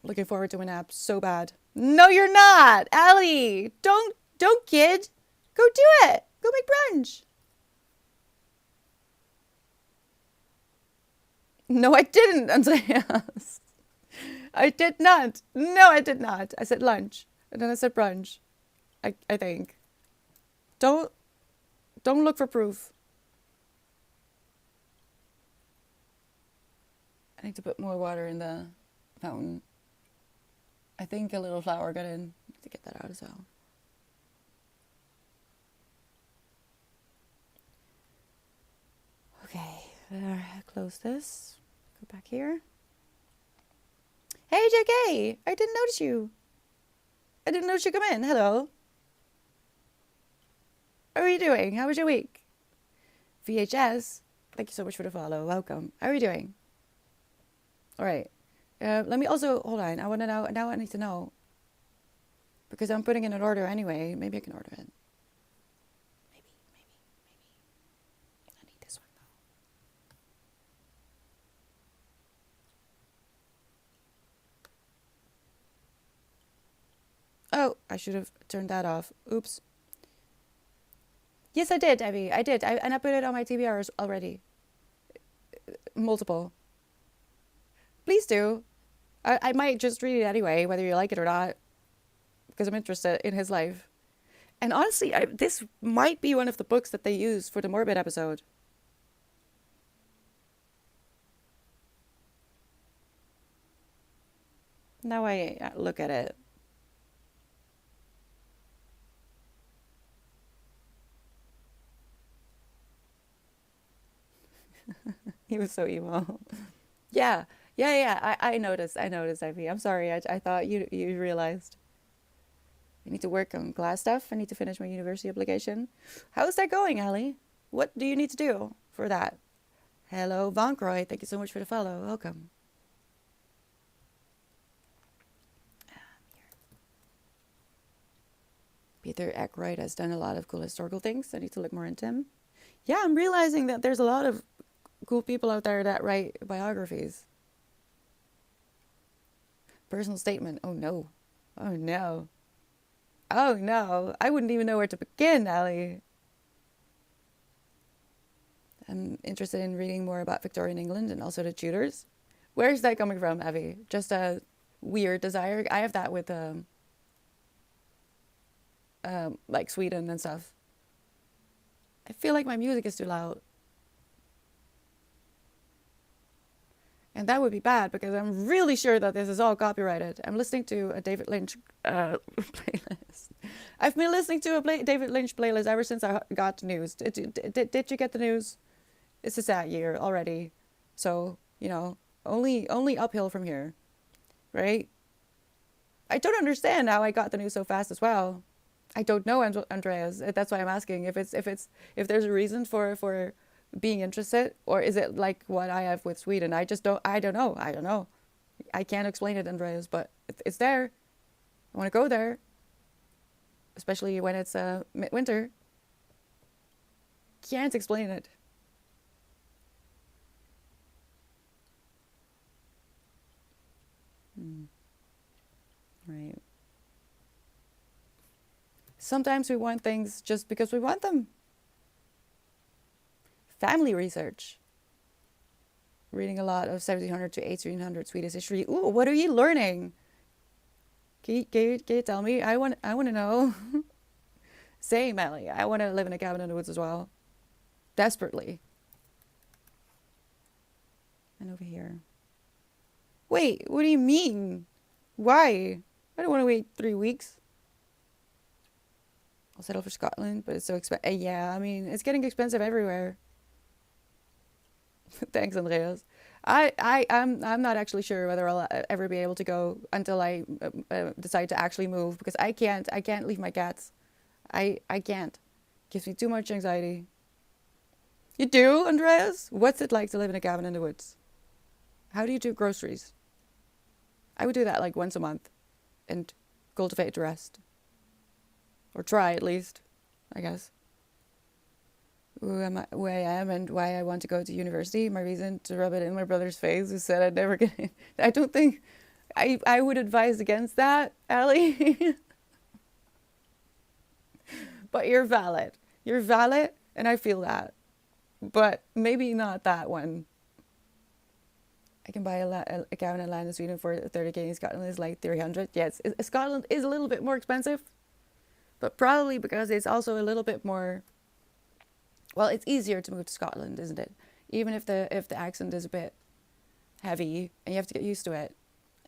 Looking forward to a nap so bad. No, you're not, Ali. Don't, kid. Go do it. Go make brunch. No, I didn't, Andreas. I did not. No, I did not. I said lunch, and then I said brunch. I think. Don't look for proof. I need to put more water in the fountain. I think a little flour got in. I need to get that out as well. Okay, close this. Go back here. Hey, JK! I didn't notice you. I didn't notice you come in. Hello. How are you doing? How was your week? VHS, thank you so much for the follow. Welcome. How are you doing? All right. Let me also, hold on. I want to know, now I need to know. Because I'm putting in an order anyway. Maybe I can order it. Maybe. I need this one though. Oh, I should have turned that off. Oops. Yes, I did, Abby. I did. And I put it on my TBRs already. Multiple. Please do. I might just read it anyway, whether you like it or not. Because I'm interested in his life. And honestly, this might be one of the books that they used for the Morbid episode. Now I look at it. He was so emo. Yeah. I noticed, Ivy. I'm sorry. I thought you realized. I need to work on class stuff. I need to finish my university application. How's that going, Allie? What do you need to do for that? Hello, Von Croy. Thank you so much for the follow. Welcome. Peter Ackroyd has done a lot of cool historical things. I need to look more into him. Yeah, I'm realizing that there's a lot of cool people out there that write biographies. Personal statement. Oh no. Oh no. Oh no. I wouldn't even know where to begin, Allie. I'm interested in reading more about Victorian England and also the Tudors. Where's that coming from, Evie? Just a weird desire? I have that with like Sweden and stuff. I feel like my music is too loud. And that would be bad because I'm really sure that this is all copyrighted. I'm listening to a David Lynch playlist. I've been listening to a David Lynch playlist ever since I got the news. Did you get the news? It's a sad year already. So, you know, only uphill from here, right? I don't understand how I got the news so fast as well. I don't know, Andreas. That's why I'm asking if there's a reason for being interested, or is it like what I have with Sweden? I don't know. I can't explain it, Andreas, but it's there. I want to go there, especially when it's winter. Can't explain it. Right. Sometimes we want things just because we want them. Family research. Reading a lot of 1700 to 1800 Swedish history. Ooh, what are you learning? Can you tell me? I want to know. Same, Ellie. I want to live in a cabin in the woods as well. Desperately. And over here. Wait, what do you mean? Why? I don't want to wait 3 weeks. I'll settle for Scotland, but it's so expensive. Yeah, I mean, it's getting expensive everywhere. Thanks, Andreas. I'm not actually sure whether I'll ever be able to go until I decide to actually move, because I can't leave my cats. I can't. Gives me too much anxiety. You do, Andreas? What's it like to live in a cabin in the woods? How do you do groceries? I would do that like once a month and cultivate the rest. Or try at least, I guess. Who I am and why I want to go to university. My reason to rub it in my brother's face, who said I'd never get it. I don't think I would advise against that, Allie. But you're valid. You're valid, and I feel that. But maybe not that one. I can buy a cabin and land in Sweden for 30k. In Scotland is like 300. Yes, Scotland is a little bit more expensive. But probably because it's also a little bit more... Well, it's easier to move to Scotland, isn't it? Even if the accent is a bit heavy and you have to get used to it.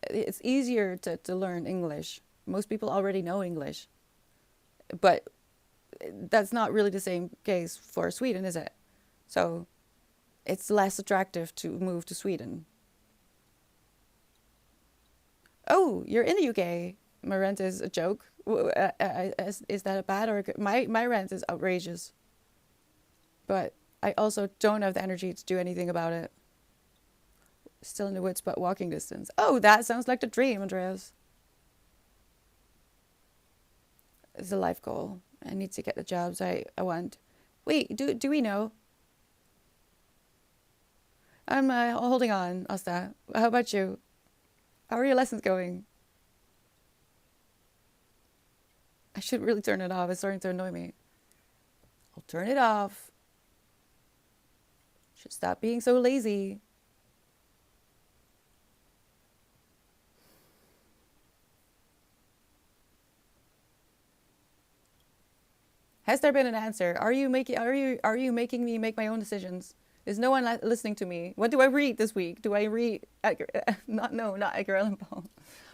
It's easier to learn English. Most people already know English. But that's not really the same case for Sweden, is it? So it's less attractive to move to Sweden. Oh, you're in the UK. My rent is a joke. Is that a bad or a good? My rent is outrageous. But I also don't have the energy to do anything about it. Still in the woods, but walking distance. Oh, that sounds like the dream, Andreas. It's a life goal. I need to get the jobs I want. Wait, do we know? I'm holding on, Asta. How about you? How are your lessons going? I should really turn it off. It's starting to annoy me. I'll turn it off. Should stop being so lazy. Has there been an answer? Are you making me make my own decisions? Is no one listening to me? What do I read this week? Do I read not Edgar Allan Poe,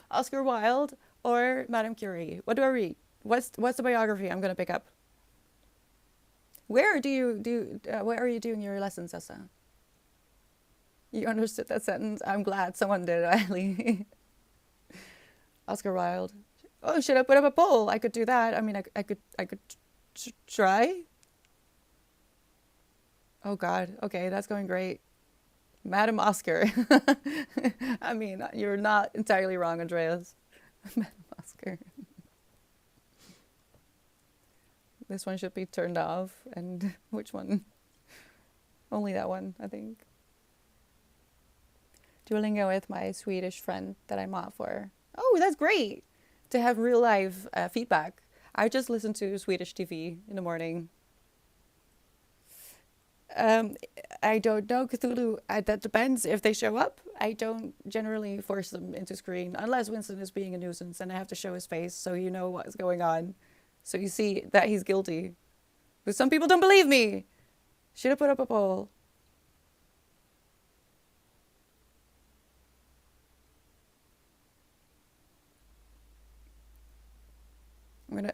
Oscar Wilde, or Madame Curie? What do I read? What's the biography I'm gonna pick up? Where are you doing your lessons, Essa? You understood that sentence? I'm glad someone did, Ali. Oscar Wilde. Oh, should I put up a poll? I could do that. I mean, I could try. Oh God. Okay, that's going great. Madam Oscar. I mean, you're not entirely wrong, Andreas. Madam Oscar. This one should be turned off. And which one? Only that one, I think. Duolingo with my Swedish friend that I'm off for. Oh, that's great to have real life feedback. I just listen to Swedish TV in the morning. I don't know Cthulhu. That depends if they show up. I don't generally force them into screen unless Winston is being a nuisance and I have to show his face so you know what's going on. So you see that he's guilty. But some people don't believe me. Should have put up a poll.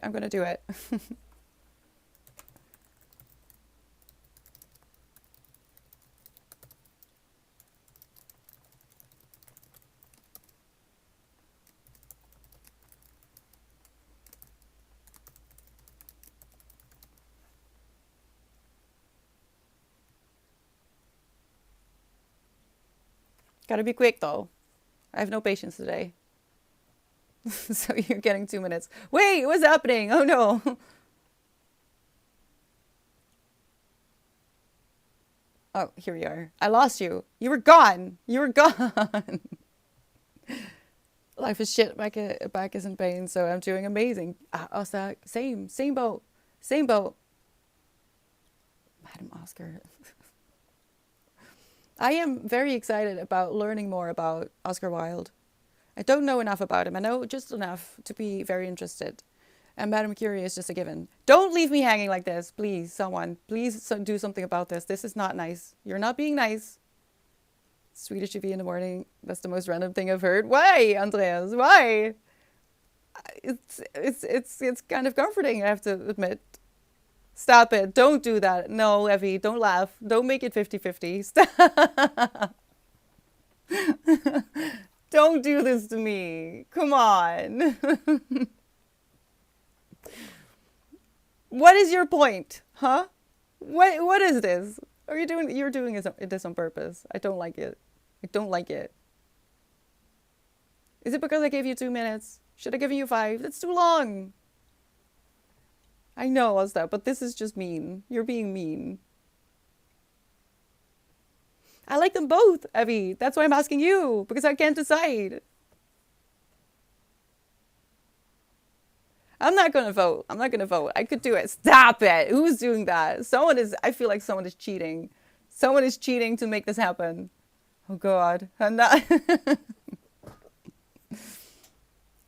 I'm gonna do it. Gotta be quick though. I have no patience today. So you're getting 2 minutes. Wait, what's happening? Oh no. Oh, here we are. I lost you. You were gone. You were gone. Life is shit. Back is in pain, so I'm doing amazing. Osta, same boat. Same boat. Madam Oscar. I am very excited about learning more about Oscar Wilde. I don't know enough about him. I know just enough to be very interested. And Madame Curie is just a given. Don't leave me hanging like this, please, someone. Please do something about this. This is not nice. You're not being nice. Swedish TV in the morning. That's the most random thing I've heard. Why, Andreas? Why? It's kind of comforting, I have to admit. Stop it. Don't do that. No, Evie, don't laugh. Don't make it 50-50. Stop. Don't do this to me. Come on. What is your point? Huh? What is this? You're doing this on purpose. I don't like it. I don't like it. Is it because I gave you 2 minutes? Should I give you 5? That's too long. I know, Asta, but this is just mean. You're being mean. I like them both, Evie. That's why I'm asking you, because I can't decide. I'm not gonna vote. I'm not gonna vote. I could do it. Stop it. Who's doing that? I feel like someone is cheating. Someone is cheating to make this happen. Oh God. I'm not.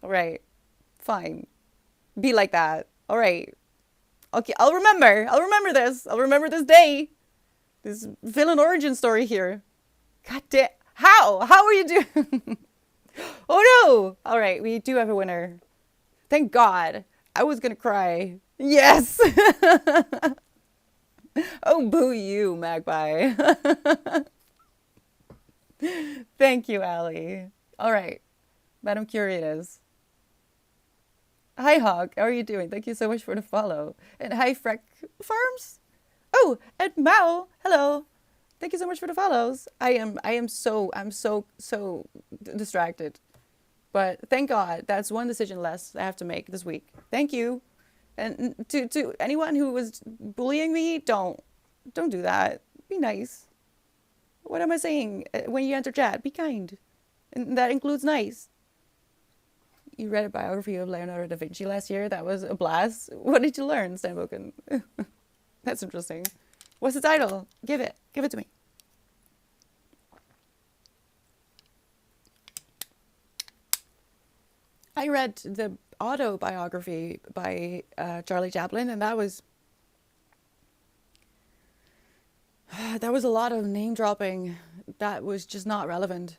All right. Fine. Be like that. All right. Okay, I'll remember. I'll remember this. I'll remember this day. This villain origin story here. God damn. How are you doing? Oh no! All right, we do have a winner. Thank God. I was gonna cry. Yes. Oh, boo you, Magpie. Thank you, Allie. All right, Madam Curator. Hi, Hog. How are you doing? Thank you so much for the follow. And hi, Freck Farms. Oh, and Mao. Hello. Thank you so much for the follows. I'm so distracted. But thank God, that's one decision less I have to make this week. Thank you. And to anyone who was bullying me, don't do that. Be nice. What am I saying? When you enter chat, be kind. And that includes nice. You read a biography of Leonardo da Vinci last year. That was a blast. What did you learn, Steinboken? That's interesting. What's the title? Give it. Give it to me. I read the autobiography by Charlie Chaplin, and that was a lot of name dropping. That was just not relevant.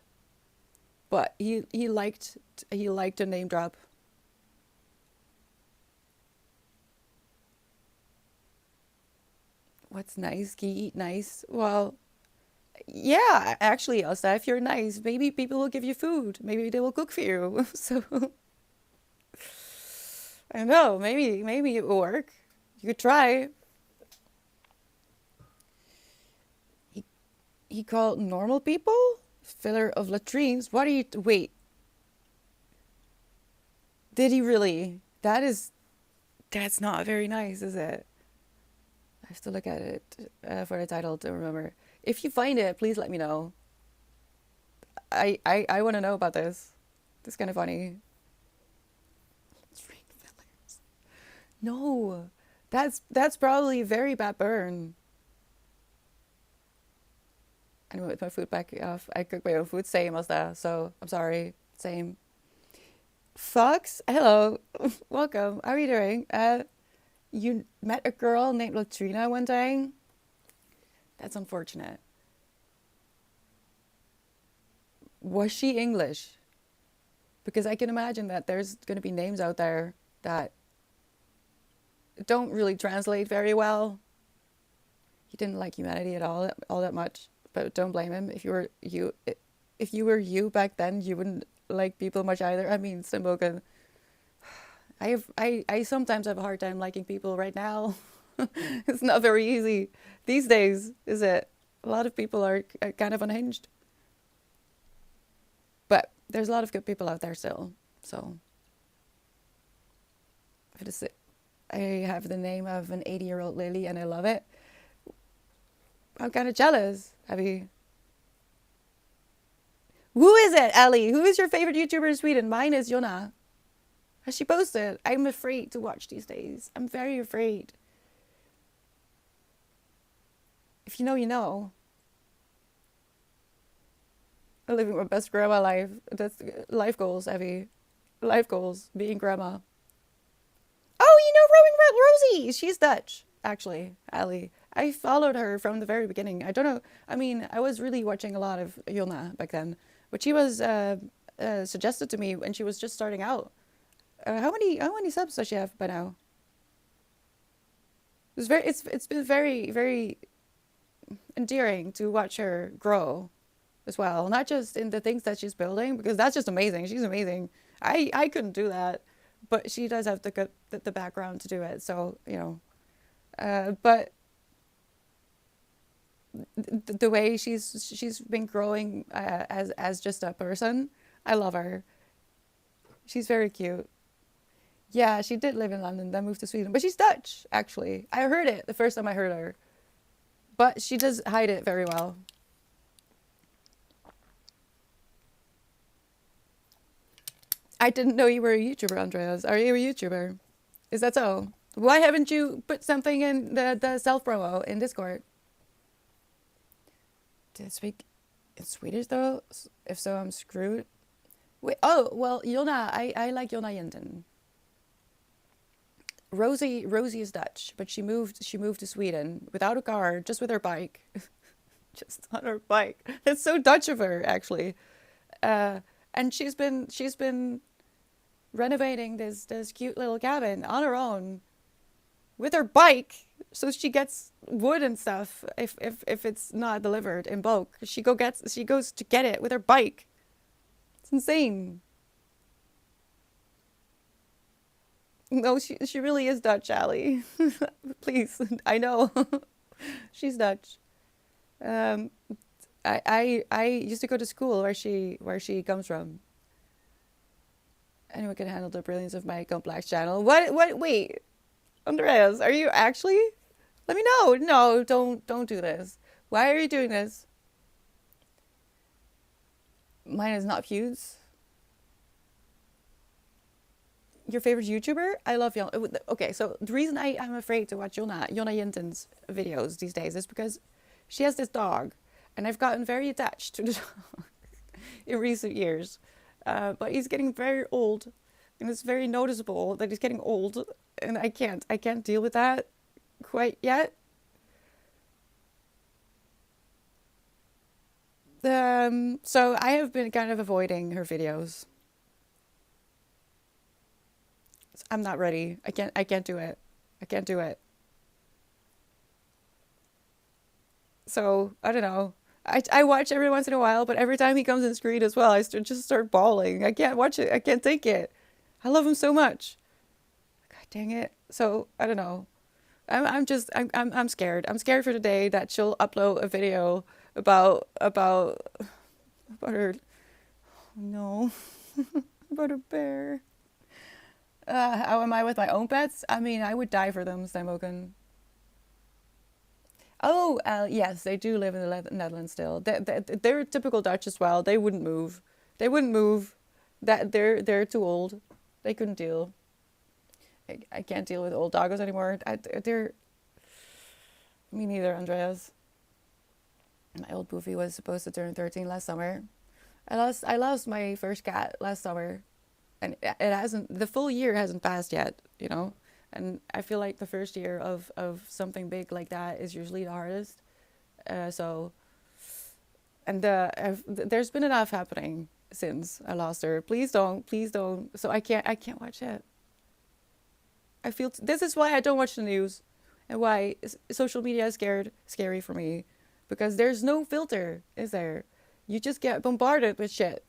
But he liked a name drop. What's nice? Can you eat nice? Well, yeah, actually, Elsa, if you're nice, maybe people will give you food. Maybe they will cook for you. So I don't know. Maybe it will work. You could try. He he called normal people filler of latrines. What are you? Wait, did he really? That's not very nice, is it? I have to look at it for the title to remember. If you find it, please let me know. I want to know about this. This is kind of funny. Latrine fillers. No, that's probably a very bad burn. Anyway, with my food back off, I cook my own food. Same as that. So I'm sorry. Same. Fox, hello, welcome. How are you doing? You met a girl named Latrina one time. That's unfortunate. Was she English? Because I can imagine that there's going to be names out there that don't really translate very well. He didn't like humanity at all that much, but don't blame him. If you were you back then, you wouldn't like people much either. I mean, Simbogan, I sometimes have a hard time liking people right now. It's not very easy these days, is it? A lot of people are kind of unhinged, but there's a lot of good people out there still. So if it is, I have the name of an 80-year-old Lily, and I love it. I'm kind of jealous. Who is it, Ellie? Who is your favorite YouTuber in Sweden? Mine is Jonna. Has she posted? I'm afraid to watch these days. I'm very afraid. If you know, you know. I'm living my best grandma life. That's life goals, Evie. Life goals. Being grandma. Oh, you know Rosie. She's Dutch, actually, Ali. I followed her from the very beginning. I don't know. I mean, I was really watching a lot of Jonna back then, but she was suggested to me when she was just starting out. How many subs does she have by now? It's been very very endearing to watch her grow as well. Not just in the things that she's building, because that's just amazing. She's amazing. I couldn't do that, but she does have the background to do it. So but the way she's been growing as just a person, I love her. She's very cute. Yeah, she did live in London, then moved to Sweden, but she's Dutch actually. I heard it the first time I heard her, but she does hide it very well. I didn't know you were a YouTuber, Andreas. Are you a YouTuber? Is that so? Why haven't you put something in the self promo in Discord? Did it speak in Swedish though? If so, I'm screwed. Wait, oh well, Jonna. I like Jonna Jenten. Rosie is Dutch, but she moved to Sweden without a car, just with her bike. just on her bike. It's so Dutch of her, actually. Uh, and she's been renovating this cute little cabin on her own with her bike, so she gets wood and stuff if it's not delivered in bulk. She goes to get it with her bike. It's insane. No, she really is Dutch, Allie. Please, I know. She's Dutch. Um, I used to go to school where she comes from. Anyone can handle the brilliance of my complex channel. What wait, Andreas, are you actually? Let me know. No, don't do this. Why are you doing this? Mine is not Feuds. Your favorite YouTuber? I love Jonna. Okay, so the reason I'm afraid to watch Jonna Jinten's videos these days is because she has this dog, and I've gotten very attached to the dog in recent years. But he's getting very old, and it's very noticeable that he's getting old, and I can't deal with that quite yet. So I have been kind of avoiding her videos. I'm not ready. I can't do it. I can't do it. So I don't know. I watch every once in a while, but every time he comes in screen as well, just start bawling. I can't watch it. I can't take it. I love him so much. God dang it. So I don't know. I'm scared. I'm scared for the day that she'll upload a video about her. No, about a bear. How am I with my own pets? I mean, I would die for them, Steinboken. Oh, yes, they do live in the Netherlands still. They're typical Dutch as well. They wouldn't move. They wouldn't move. That they're too old. They couldn't deal. I can't deal with old doggos anymore. They're me neither, Andreas. My old Boofy was supposed to turn 13 last summer. I lost my first cat last summer, and it hasn't. The full year hasn't passed yet. And I feel like the first year of something big like that is usually the hardest. So, and there's been enough happening since I lost her. Please don't. So I can't watch it. This is why I don't watch the news, and why social media is scary for me, because there's no filter, is there? You just get bombarded with shit,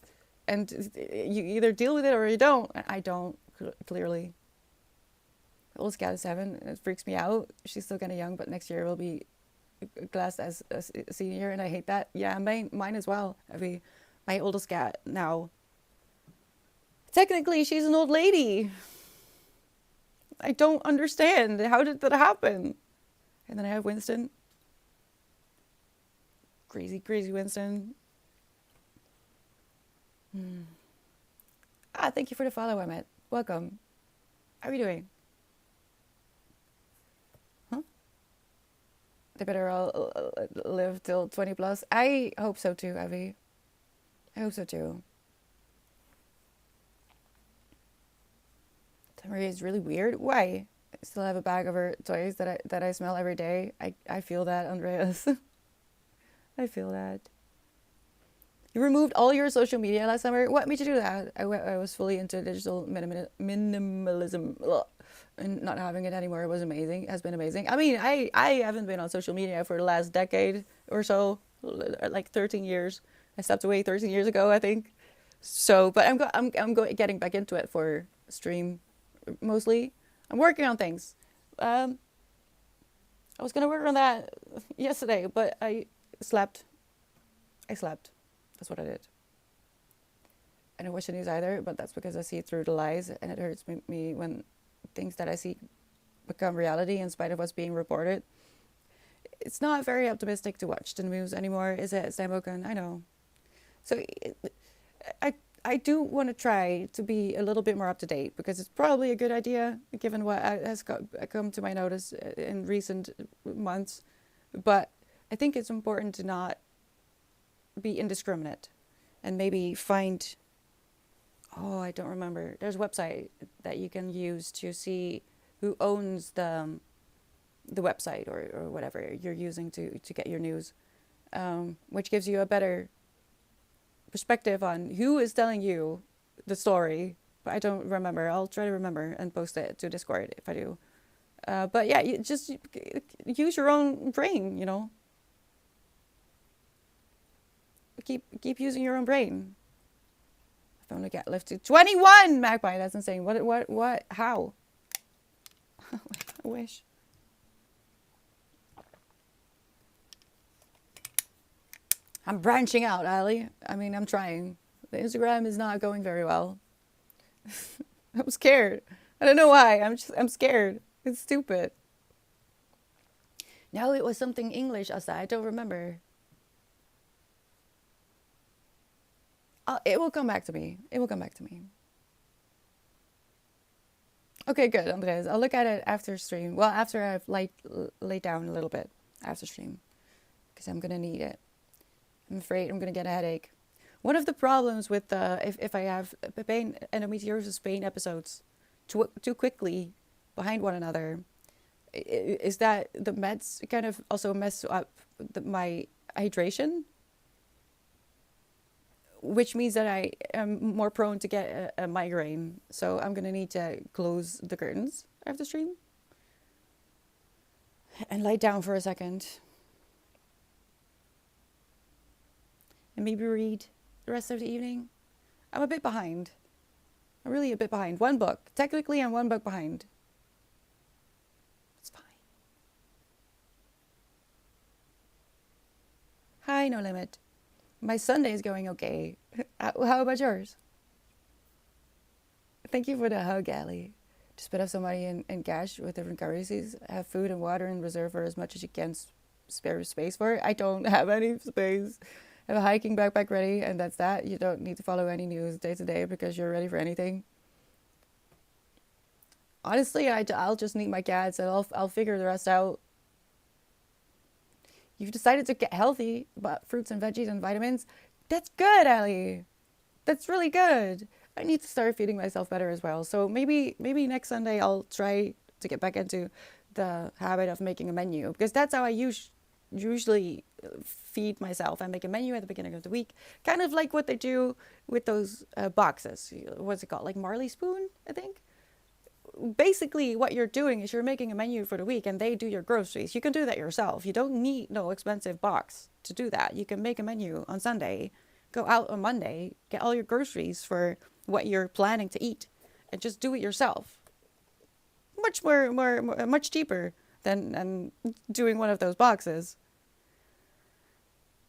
and you either deal with it or you don't. I don't, clearly. The oldest cat is 7. It freaks me out. She's still kind of young, but next year will be classed as a senior, and I hate that. Yeah, mine as well. My oldest cat now. Technically, she's an old lady. I don't understand. How did that happen? And then I have Winston. Crazy, crazy Winston. Thank you for the follow, Emmett. Welcome. How are you doing? Huh? They better all live till 20 plus. I hope so too, Evie. I hope so too. Maria is really weird. Why? I still have a bag of her toys that I smell every day. I feel that, Andreas. I feel that. You removed all your social media last summer. What made you do that? I was fully into digital minimalism. Ugh. And not having it anymore was amazing. Has been amazing. I mean, I haven't been on social media for the last decade or so, like 13 years. I stepped away 13 years ago, I think. So, but getting back into it for stream, mostly. I'm working on things. I was gonna work on that yesterday, but I slept. That's what I did. I don't watch the news either, but that's because I see through the lies, and it hurts me when things that I see become reality in spite of what's being reported. It's not very optimistic to watch the news anymore, is it, Steinboken? I know. So I do want to try to be a little bit more up to date, because it's probably a good idea given what has come to my notice in recent months. But I think it's important to not be indiscriminate and maybe find, I don't remember. There's a website that you can use to see who owns the website or whatever you're using to get your news. which gives you a better perspective on who is telling you the story. But I don't remember. I'll try to remember and post it to Discord if I do. But yeah, you just use your own brain, you know. Keep using your own brain. If I only get lifted 21 magpie, that's insane. What? How? I wish. I'm branching out, Ali. I mean, I'm trying. The Instagram is not going very well. I'm scared. I don't know why. I'm scared. It's stupid. No, it was something English, Asa. I don't remember. It will come back to me. It will come back to me. Okay, good, Andres. I'll look at it after stream. Well, after I've laid down a little bit after stream, because I'm gonna need it. I'm afraid I'm gonna get a headache. One of the problems with if I have pain endometriosis pain episodes too quickly behind one another is that the meds kind of also mess up my hydration, which means that I am more prone to get a migraine. So I'm gonna need to close the curtains after stream and lie down for a second and maybe read the rest of the evening. I'm a bit behind. I'm really a bit behind. One book. Technically, I'm one book behind. It's fine. Hi, No Limit. My Sunday is going okay. How about yours? Thank you for the hug, Allie. Just put up some money in cash with different currencies. Have food and water in reserve for as much as you can spare space for. I don't have any space. Have a hiking backpack ready, and that's that. You don't need to follow any news day to day because you're ready for anything. Honestly, I'll just need my cats and I'll figure the rest out. You've decided to get healthy, but fruits and veggies and vitamins. That's good, Allie. That's really good. I need to start feeding myself better as well. So maybe next Sunday I'll try to get back into the habit of making a menu, because that's how I usually feed myself. I make a menu at the beginning of the week, kind of like what they do with those boxes. What's it called? Like Marley Spoon, I think. Basically, what you're doing is you're making a menu for the week and they do your groceries. You can do that yourself. You don't need no expensive box to do that. You can make a menu on Sunday, go out on Monday, get all your groceries for what you're planning to eat, and just do it yourself. Much cheaper than doing one of those boxes.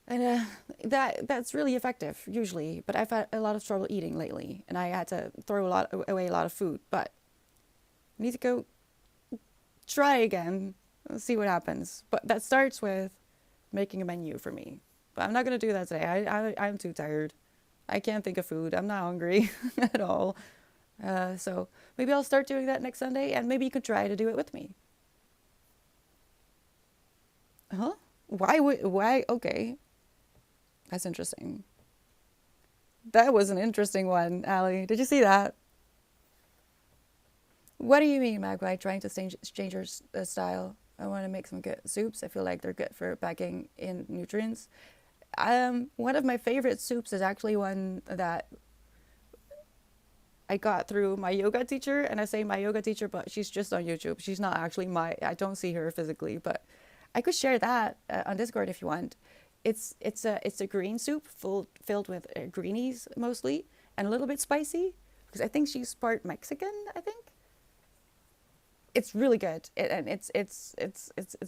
And that's really effective usually. But I've had a lot of trouble eating lately, and I had to throw away a lot of food. But I need to go try again, see what happens. But that starts with making a menu for me. But I'm not gonna do that today. I'm too tired. I can't think of food. I'm not hungry at all. So maybe I'll start doing that next Sunday, and maybe you could try to do it with me. Huh? Why? Okay. That's interesting. That was an interesting one, Allie. Did you see that? What do you mean, Magpie, trying to change your style? I want to make some good soups. I feel like they're good for packing in nutrients. One of my favorite soups is actually one that I got through my yoga teacher, and I say my yoga teacher, but she's just on YouTube. She's not actually I don't see her physically, but I could share that on Discord if you want. It's a green soup filled with greenies mostly, and a little bit spicy, because I think she's part Mexican, I think. It's really good, and it's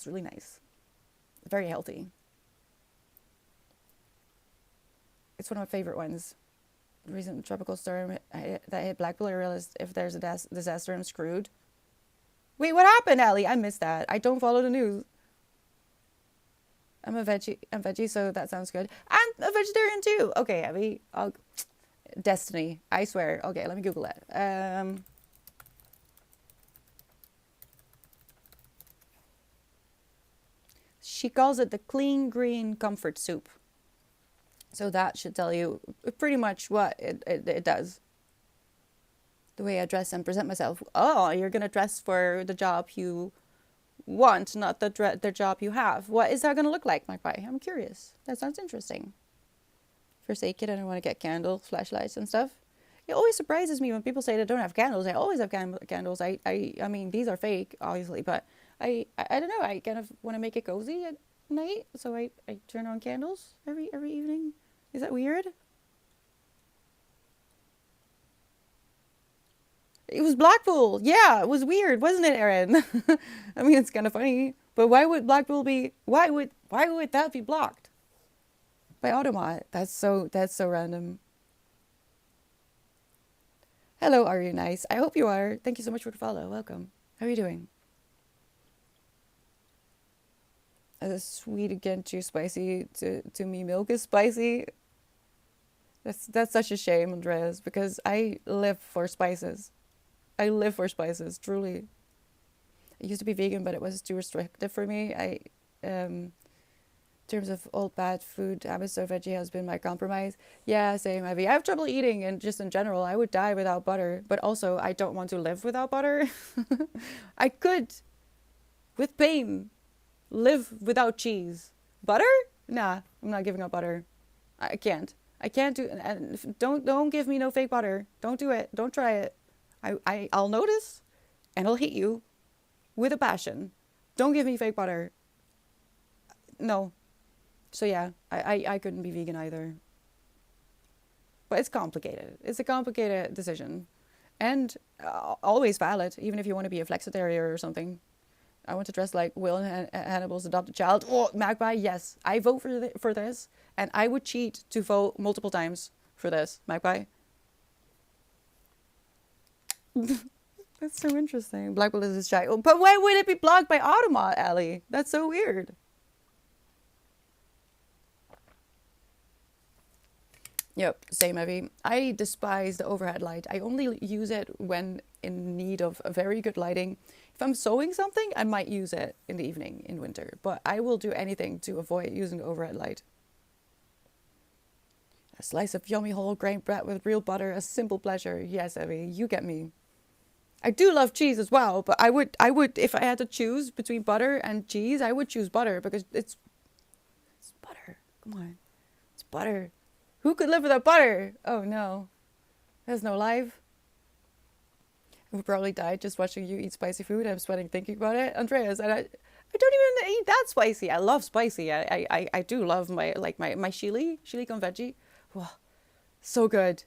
really nice, very healthy. It's one of my favorite ones. The recent tropical storm that hit Blackpool, I realized if there's a disaster, I'm screwed. Wait, what happened, Ellie? I missed that. I don't follow the news. I'm veggie, so that sounds good. I'm a vegetarian too. Okay, Abby. Destiny, I swear. Okay, let me Google it. She calls it the clean green comfort soup. So that should tell you pretty much what it does. The way I dress and present myself. Oh, you're going to dress for the job you want, not the job you have. What is that going to look like, Magpie? I'm curious. That sounds interesting. Forsaken, I don't want to get candles, flashlights, and stuff. It always surprises me when people say they don't have candles. I always have candles. I mean, these are fake, obviously, but I don't know. I kind of want to make it cozy at night, so I turn on candles every evening. Is that weird? It was Blackpool. Yeah, it was weird, wasn't it, Erin? I mean, it's kind of funny, but why would Blackpool be? Why would that be blocked by Automat? That's so random. Hello, are you nice? I hope you are. Thank you so much for the follow. Welcome. How are you doing? Sweet again, too spicy. To me, milk is spicy. That's such a shame, Andreas, because I live for spices. I live for spices, truly. I used to be vegan, but it was too restrictive for me. In terms of old bad food habits, so veggie has been my compromise. Yeah, same, Ivy. I have trouble eating, and just in general, I would die without butter. But also, I don't want to live without butter. I could, with pain, live without cheese. Butter? Nah, I'm not giving up butter. I can't. I can't do. And don't give me no fake butter. Don't do it. Don't try it. I'll notice, and I'll hate you with a passion. Don't give me fake butter. No. So yeah, I couldn't be vegan either. But it's complicated. It's a complicated decision. And always valid, even if you want to be a flexitarian or something. I want to dress like Will and Hannibal's adopted child. Oh, Magpie, yes. I vote for this. And I would cheat to vote multiple times for this, Magpie. That's so interesting. Blackpool is his child. But why would it be blocked by Automat, Ellie? That's so weird. Yep, same, Evie. I despise the overhead light. I only use it when in need of a very good lighting. If I'm sewing something, I might use it in the evening in winter. But I will do anything to avoid using the overhead light. A slice of yummy whole grain bread with real butter, a simple pleasure. Yes, Evie, you get me. I do love cheese as well, but I would, if I had to choose between butter and cheese, I would choose butter because it's butter. Come on, it's butter. Who could live without butter? Oh no, there's no life. I would probably die just watching you eat spicy food. I'm sweating thinking about it, Andreas. And I don't even eat that spicy. I love spicy. I do love my chili con veggie. Wow, so good.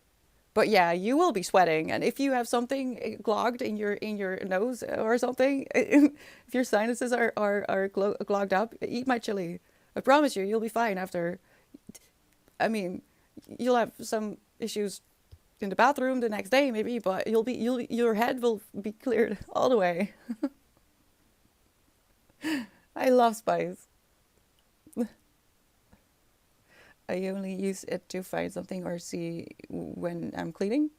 But yeah, you will be sweating, and if you have something clogged in your nose or something, if your sinuses are clogged up, eat my chili. I promise you, you'll be fine after. I mean, you'll have some issues in the bathroom the next day maybe, but your head will be cleared all the way. I love spice. I only use it to find something or see when I'm cleaning.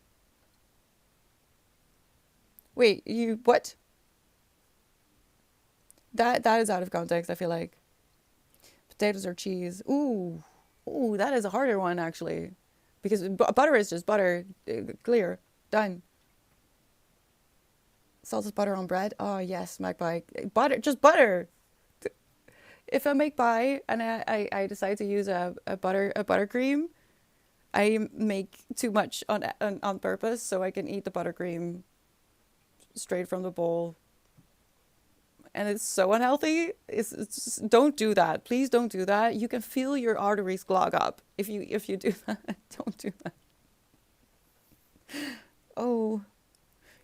Wait, you what? That is out of context, I feel like. Potatoes or cheese. Ooh, that is a harder one actually, because butter is just butter, clear, done. Salted butter on bread. Oh yes, Magpie. Butter, just butter. If I make pie and I decide to use a buttercream, I make too much on purpose so I can eat the buttercream straight from the bowl. And it's so unhealthy. It's don't do that. Please don't do that. You can feel your arteries clog up if you do that. Don't do that. Oh,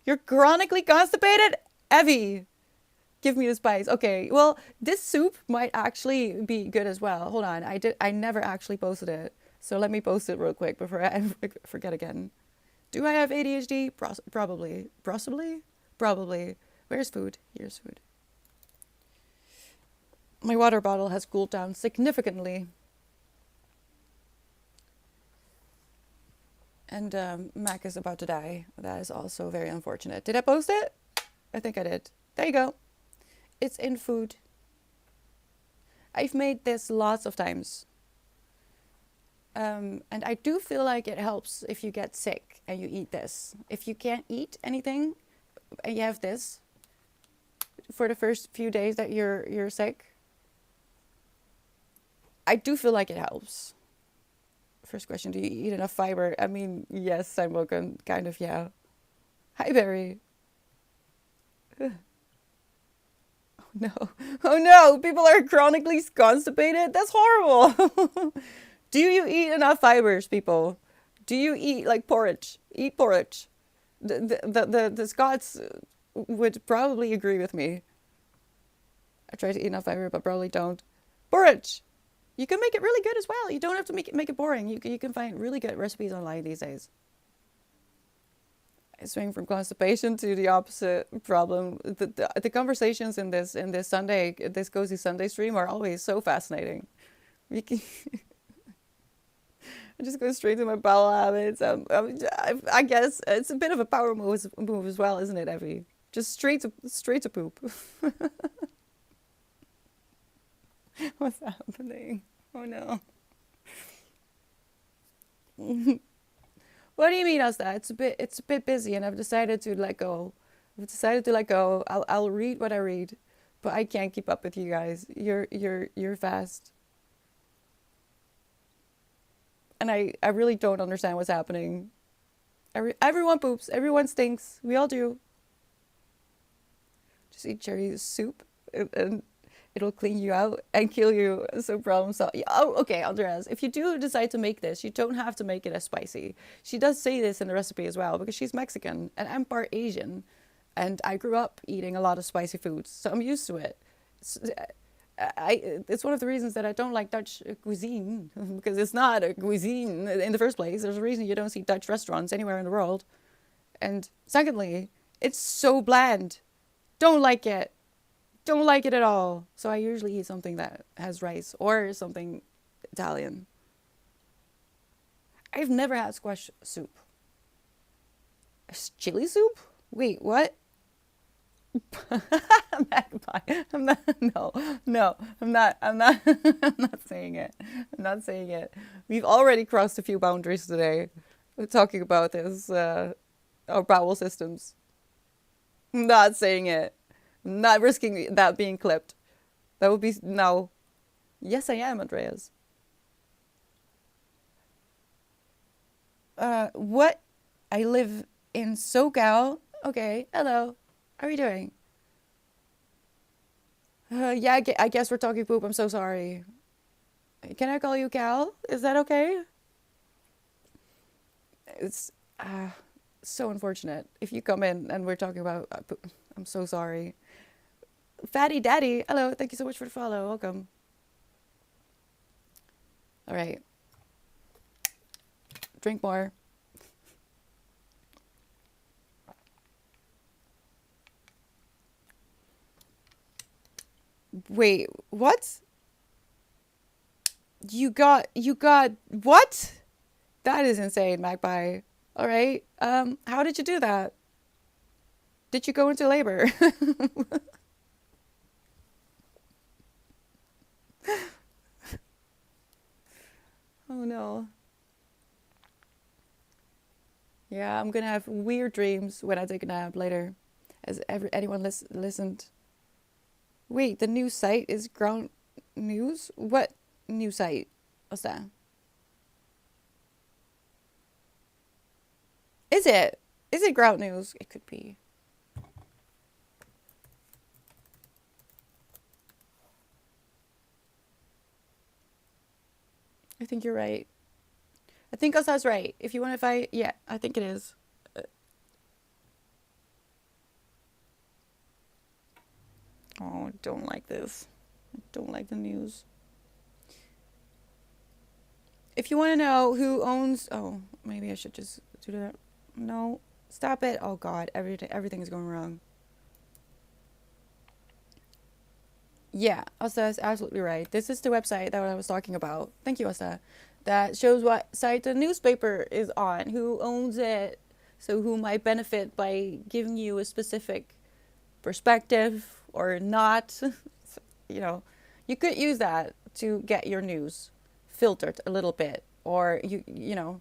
you're chronically constipated, Evie. Give me the spice. Okay, well, this soup might actually be good as well. Hold on, I never actually posted it. So let me post it real quick before I forget again. Do I have ADHD? Probably. Possibly? Probably. Where's food? Here's food. My water bottle has cooled down significantly. And Mac is about to die. That is also very unfortunate. Did I post it? I think I did. There you go. It's in food. I've made this lots of times. And I do feel like it helps if you get sick and you eat this. If you can't eat anything and you have this, for the first few days that you're sick. I do feel like it helps. First question, do you eat enough fiber? I mean, yes, I'm welcome. Kind of, yeah. Hi, Barry. No. Oh no, people are chronically constipated. That's horrible. Do you eat enough fibers, people? Do you eat like porridge? Eat porridge. The Scots would probably agree with me. I try to eat enough fiber, but probably don't. Porridge. You can make it really good as well. You don't have to make it boring. You can find really good recipes online these days. I swing from constipation to the opposite problem. The conversations in this cozy Sunday stream are always so fascinating. We can, I just go straight to my bowel habits. I guess it's a bit of a power move as well, isn't it, Evie? Just straight to poop. What's happening? Oh no. What do you mean, Asta? It's a bit busy, and I've decided to let go. I'll read what I read, but I can't keep up with you guys. You're fast, and I really don't understand what's happening. Everyone poops. Everyone stinks. We all do. Just eat cherry soup, and it'll clean you out and kill you. So problem solved. Oh, okay, Andreas. If you do decide to make this, you don't have to make it as spicy. She does say this in the recipe as well because she's Mexican and I'm part Asian, and I grew up eating a lot of spicy foods, so I'm used to it. It's, it's one of the reasons that I don't like Dutch cuisine because it's not a cuisine in the first place. There's a reason you don't see Dutch restaurants anywhere in the world. And secondly, it's so bland. Don't like it. Don't like it at all. So I usually eat something that has rice or something Italian. I've never had squash soup. Chili soup? Wait, what? Magpie. I'm not. No, no. I'm not. I'm not. I'm not saying it. I'm not saying it. We've already crossed a few boundaries today. We're talking about this. Our bowel systems. I'm not saying it. I'm not risking that being clipped. That would be no. Yes, I am, Andreas. What? I live in SoCal. Okay. Hello. How are you doing? Yeah, I guess we're talking poop. I'm so sorry. Can I call you Cal? Is that okay? It's so unfortunate. If you come in and we're talking about poop, I'm so sorry. Fatty Daddy, hello. Thank you so much for the follow. Welcome. All right. Drink more. Wait, what? You got what? That is insane, Magpie. All right. How did you do that? Did you go into labor? Oh no. Yeah, I'm gonna have weird dreams when I take a nap later. Has anyone listened? Wait, the new site is Ground News? What new site? What's that? Is it? Is it Ground News? It could be. I think you're right. I think Osa's right. If you want to fight, yeah, I think it is. Oh, I don't like this. I don't like the news. If you want to know who owns... Oh, maybe I should just do that. No, stop it. Oh, God, everything is going wrong. Yeah, Osa is absolutely right. This is the website that I was talking about. Thank you, Osa. That shows what site the newspaper is on, who owns it, so who might benefit by giving you a specific perspective or not. You know, you could use that to get your news filtered a little bit, or you know,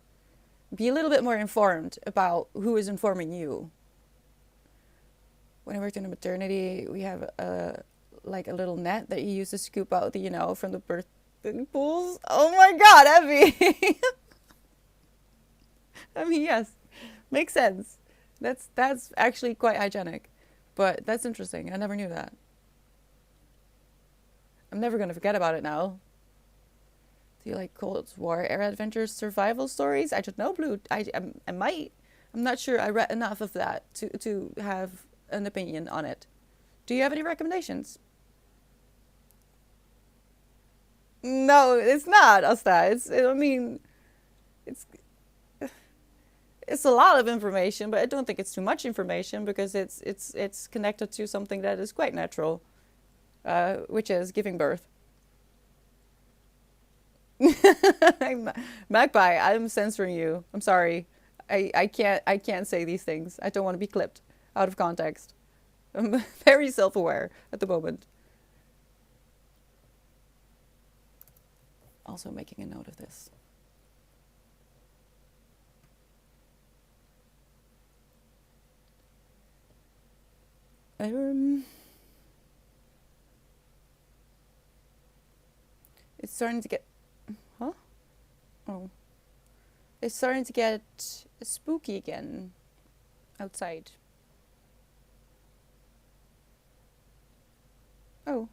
be a little bit more informed about who is informing you. when I worked in a maternity, we have like a little net that you use to scoop out the, from the birth pools. Oh my God, Evie. I mean, yes, makes sense. That's actually quite hygienic, but that's interesting. I never knew that. I'm never gonna forget about it now. Do you like Cold War era adventures, survival stories? I don't know, Blue. I might. I'm not sure. I read enough of that to have an opinion on it. Do you have any recommendations? No, it's not, Asta. I mean, it's it's a lot of information, but I don't think it's too much information because it's connected to something that is quite natural, which is giving birth. Magpie, I'm censoring you. I'm sorry. I can't say these things. I don't want to be clipped out of context. I'm very self-aware at the moment. Also making a note of this. Um, it's starting to get, huh? Oh, it's starting to get spooky again outside. Oh,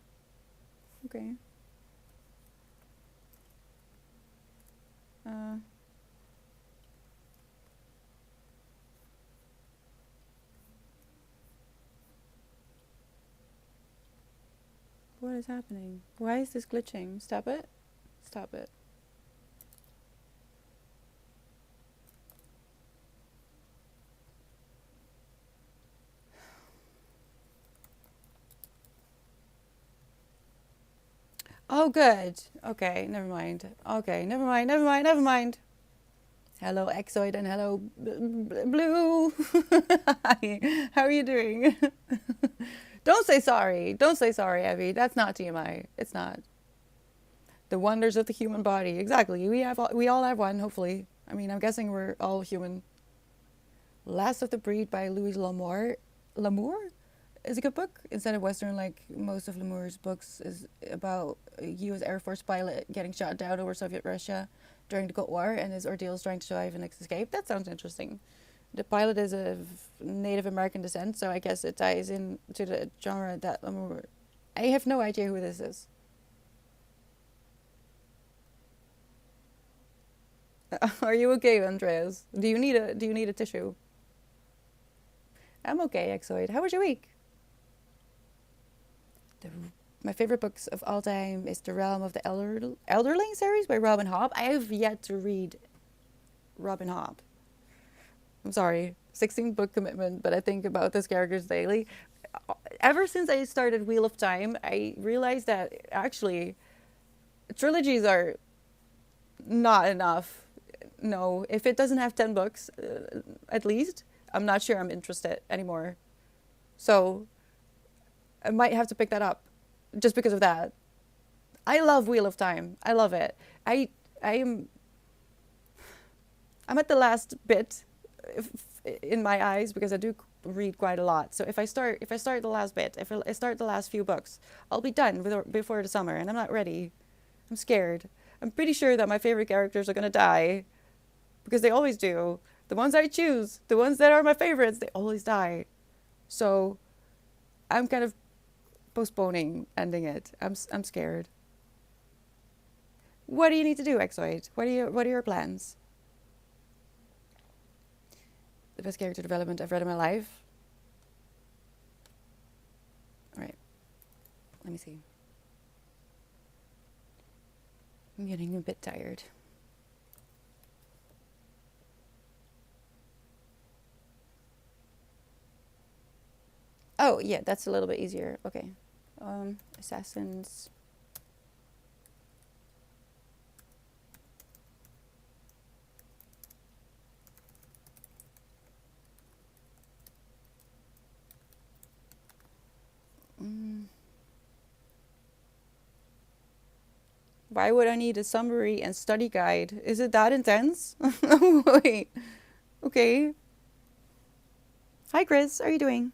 okay. Uh, what is happening? Why is this glitching? Stop it. Stop it. Oh, good. Okay, never mind. Okay, never mind, never mind, never mind. Hello, Exoid, and hello, Blue. Hi, how are you doing? Don't say sorry. Don't say sorry, Evie. That's not TMI. It's not. The wonders of the human body. Exactly. We all have one, hopefully. I mean, I'm guessing we're all human. Last of the Breed by Louis L'Amour. L'Amour is a good book. Instead of Western, like most of L'Amour's books, is about a U.S. Air Force pilot getting shot down over Soviet Russia during the Cold War and his ordeals trying to survive and escape. That sounds interesting. The pilot is of Native American descent, so I guess it ties in to the genre that L'Amour. I have no idea who this is. Are you okay, Andreas? Do you need a tissue? I'm okay, Exoid. How was your week? The, my favorite books of all time is The Realm of the Elderling series by Robin Hobb. I have yet to read Robin Hobb. I'm sorry, 16 book commitment, but I think about those characters daily. Ever since I started Wheel of Time, I realized that actually trilogies are not enough. No, if it doesn't have 10 books, at least, I'm not sure I'm interested anymore. So I might have to pick that up just because of that. I love Wheel of Time. I love it. I am I'm at the last bit in my eyes because I do read quite a lot. So if I start the last bit, if I start the last few books, I'll be done before the summer, and I'm not ready. I'm scared. I'm pretty sure that my favorite characters are gonna die because they always do. The ones I choose, the ones that are my favorites, they always die. So I'm kind of postponing ending it. I'm scared. What do you need to do, Exoid? What are your plans? The best character development I've read in my life. All right, let me see. I'm getting a bit tired. Oh, yeah, that's a little bit easier. Okay. Assassins. Mm. Why would I need a summary and study guide? Is it that intense? Wait. Okay. Hi, Chris. How are you doing?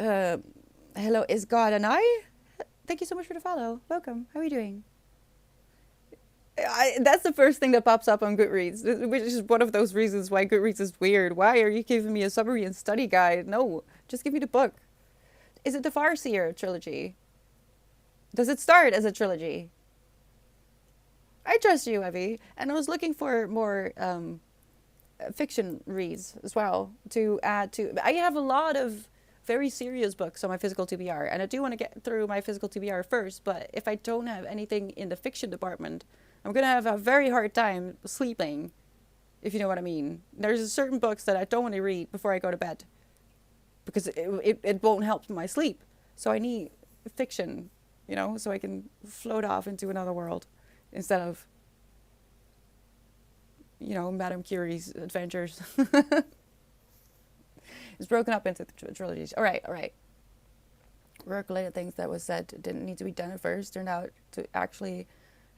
Uh, hello, is God and I? Thank you so much for the follow. Welcome. How are you doing? That's the first thing that pops up on Goodreads, which is one of those reasons why Goodreads is weird. Why are you giving me a summary and study guide? No, just give me the book. Is it the Farseer trilogy? Does it start as a trilogy? I trust you, Evie. And I was looking for more fiction reads as well to add to. I have a lot of very serious books on my physical TBR, and I do want to get through my physical TBR first. But if I don't have anything in the fiction department, I'm gonna have a very hard time sleeping, if you know what I mean. There's certain books that I don't want to read before I go to bed because it won't help my sleep. So I need fiction, you know, so I can float off into another world instead of, you know, Madame Curie's adventures. It's broken up into trilogies. All right, all right. Work-related things that was said didn't need to be done at first turned out to actually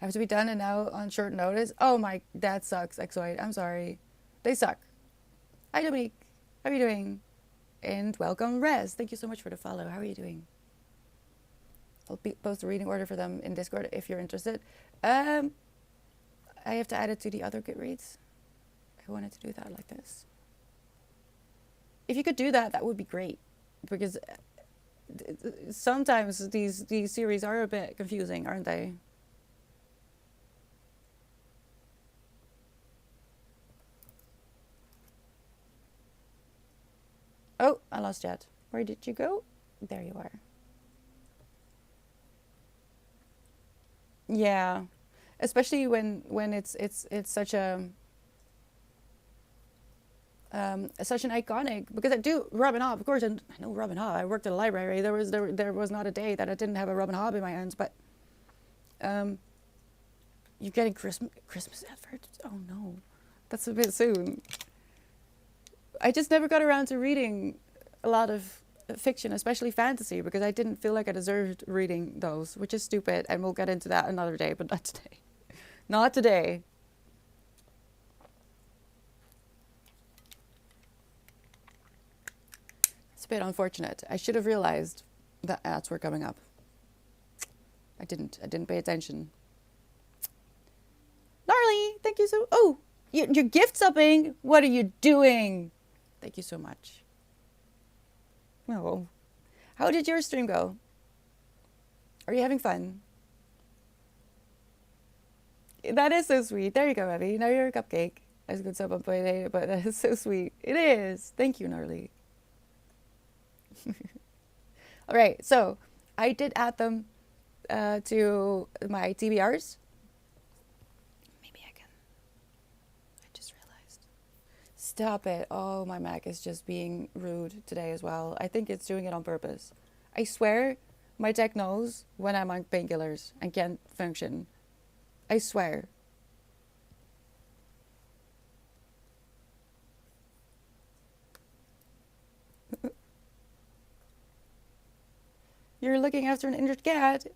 have to be done and now on short notice. Oh my, that sucks, Exoid. I'm sorry. They suck. Hi, Dominique. How are you doing? And welcome, Rez. Thank you so much for the follow. How are you doing? I'll post a reading order for them in Discord if you're interested. I have to add it to the other Goodreads. I wanted to do that like this. If you could do that, that would be great. Because sometimes these series are a bit confusing, aren't they? Oh, I lost Jet. Where did you go? There you are. Yeah, especially when it's such a such an iconic, because I do Robin Hobb, of course. And I know Robin Hobb. I worked at a library. There was not a day that I didn't have a Robin Hobb in my hands. But you're getting Christmas adverts. Oh no, that's a bit soon. I just never got around to reading a lot of fiction, especially fantasy, because I didn't feel like I deserved reading those, which is stupid. And we'll get into that another day, but not today. Not today. It's a bit unfortunate. I should have realized that ads were coming up. I didn't pay attention. Gnarly, thank you so. Oh, you're gift subbing. What are you doing? Thank you so much. Oh, how did your stream go? Are you having fun? That is so sweet. There you go, Evie. Now you're a cupcake. I was going to sub up by but that is so sweet. It is. Thank you, Gnarly. All right, so I did add them to my TBRs. Maybe I can. I just realized. Stop it. Oh, my Mac is just being rude today as well. I think it's doing it on purpose. I swear my tech knows when I'm on painkillers and can't function. I swear. You're looking after an injured cat.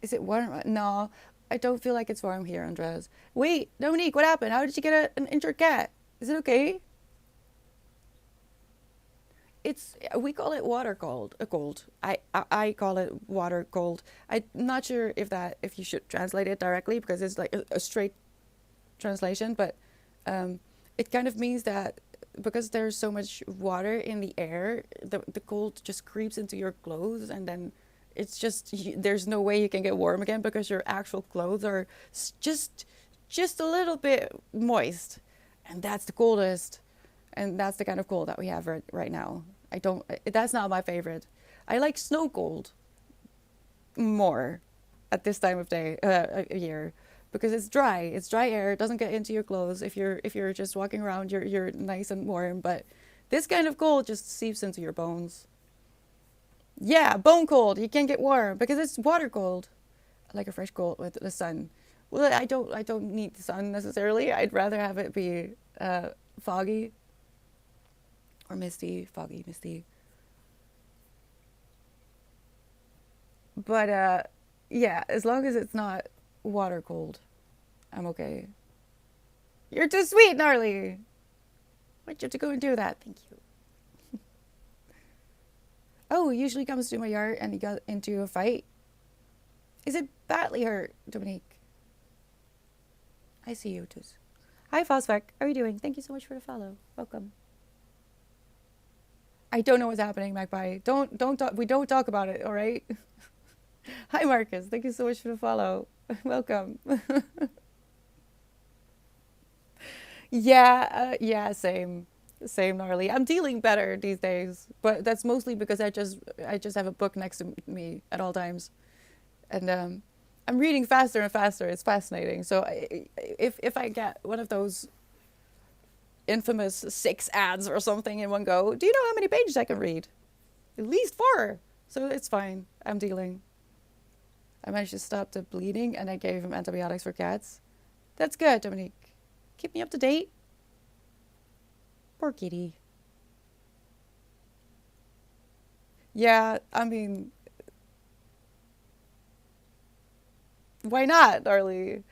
Is it warm? No, I don't feel like it's warm here, Andres. Wait, Dominique, what happened? How did you get an injured cat? Is it okay? We call it water cold. A cold. I call it water cold. I'm not sure if you should translate it directly because it's like a straight translation, but it kind of means that because there's so much water in the air, the cold just creeps into your clothes, and then it's just there's no way you can get warm again because your actual clothes are just a little bit moist, and that's the coldest, and that's the kind of cold that we have right now. That's not my favorite. I like snow cold more at this time of day, year, because it's dry. It's dry air. It doesn't get into your clothes. If you're just walking around, you're nice and warm. But this kind of cold just seeps into your bones. Yeah, bone cold. You can't get warm because it's water cold. I like a fresh cold with the sun. Well, I don't need the sun necessarily. I'd rather have it be foggy or misty. Foggy, misty. But yeah, as long as it's not water cold, I'm okay. You're too sweet, Gnarly. Why'd you have to go and do that? Thank you. Oh, he usually comes to my yard and he got into a fight. Is it badly hurt, Dominique? I see you, Tus. Hi, Fosvec. How are you doing? Thank you so much for the follow. Welcome. I don't know what's happening, Magpie. Don't talk. We don't talk about it. All right. Hi, Marcus. Thank you so much for the follow. Welcome. Yeah. Yeah. Same. Same, gnarly. I'm dealing better these days, but that's mostly because I just have a book next to me at all times, and I'm reading faster and faster. It's fascinating. So if I get one of those infamous 6 ads or something in one go, do you know how many pages I can read? At least 4. So it's fine. I'm dealing. I managed to stop the bleeding and I gave him antibiotics for cats. That's good, Dominique. Keep me up to date. Poor kitty. Yeah, I mean, why not, Darlie?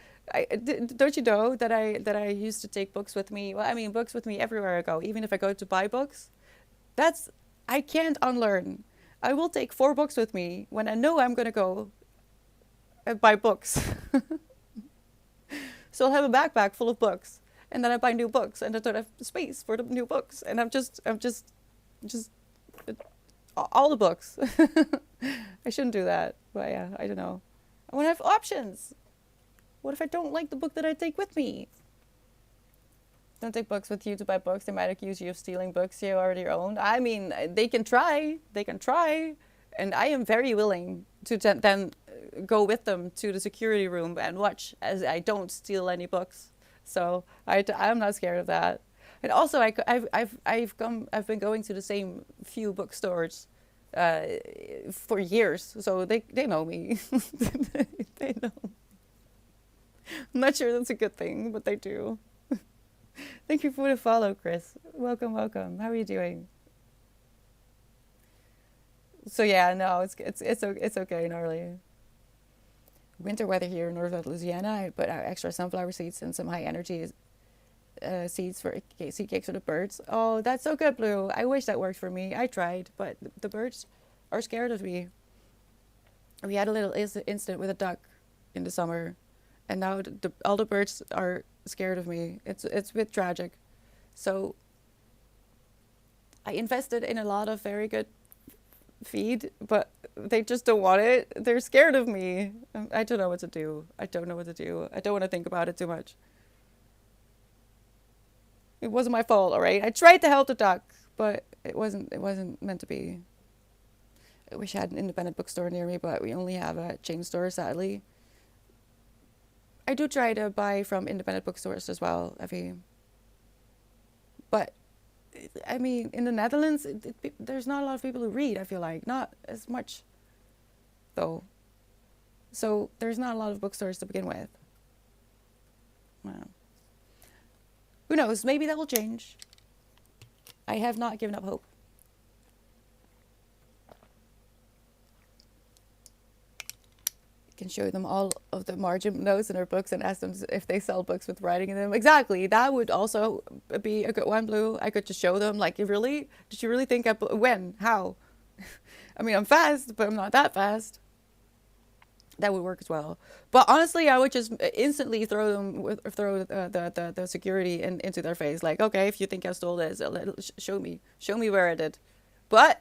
Don't you know that I used to take books with me? Well, I mean, books with me everywhere I go. Even if I go to buy books, that's I can't unlearn. I will take 4 books with me when I know I'm gonna go and buy books. So I'll have a backpack full of books, and then I buy new books, and I don't have space for the new books, and just all the books. I shouldn't do that, but yeah, I don't know. I want to have options. What if I don't like the book that I take with me? Don't take books with you to buy books. They might accuse you of stealing books you already own. I mean, they can try. They can try. And I am very willing to then go with them to the security room and watch as I don't steal any books. So I'm not scared of that. And also, I've been going to the same few bookstores for years, so they know me. They know. I'm not sure that's a good thing, but they do. Thank you for the follow, Chris. Welcome, welcome. How are you doing? So yeah, no, it's okay, gnarly. Winter weather here in northern Louisiana. I put out extra sunflower seeds and some high energy seeds for seed cakes for the birds. Oh, that's so good, Blue. I wish that worked for me. I tried, but the birds are scared of me. We had a little incident with a duck in the summer, and now all the birds are scared of me. It's a bit tragic. So I invested in a lot of very good feed, but they just don't want it. They're scared of me. I don't know what to do. I don't know what to do. I don't want to think about it too much. It wasn't my fault, all right? I tried to help the duck, but it wasn't meant to be. I wish I had an independent bookstore near me, but we only have a chain store, sadly. I do try to buy from independent bookstores as well, Effie. But I mean, in the Netherlands, there's not a lot of people who read, I feel like. Not as much, though. So there's not a lot of bookstores to begin with. Well, who knows? Maybe that will change. I have not given up hope. Can show them all of the margin notes in their books and ask them if they sell books with writing in them. Exactly. That would also be a good one, Blue. I could just show them, like, really? Did you really think when? How? I mean, I'm fast, but I'm not that fast. That would work as well. But honestly, I would just instantly throw the security into their face. Like, okay, if you think I stole this, show me where I did. But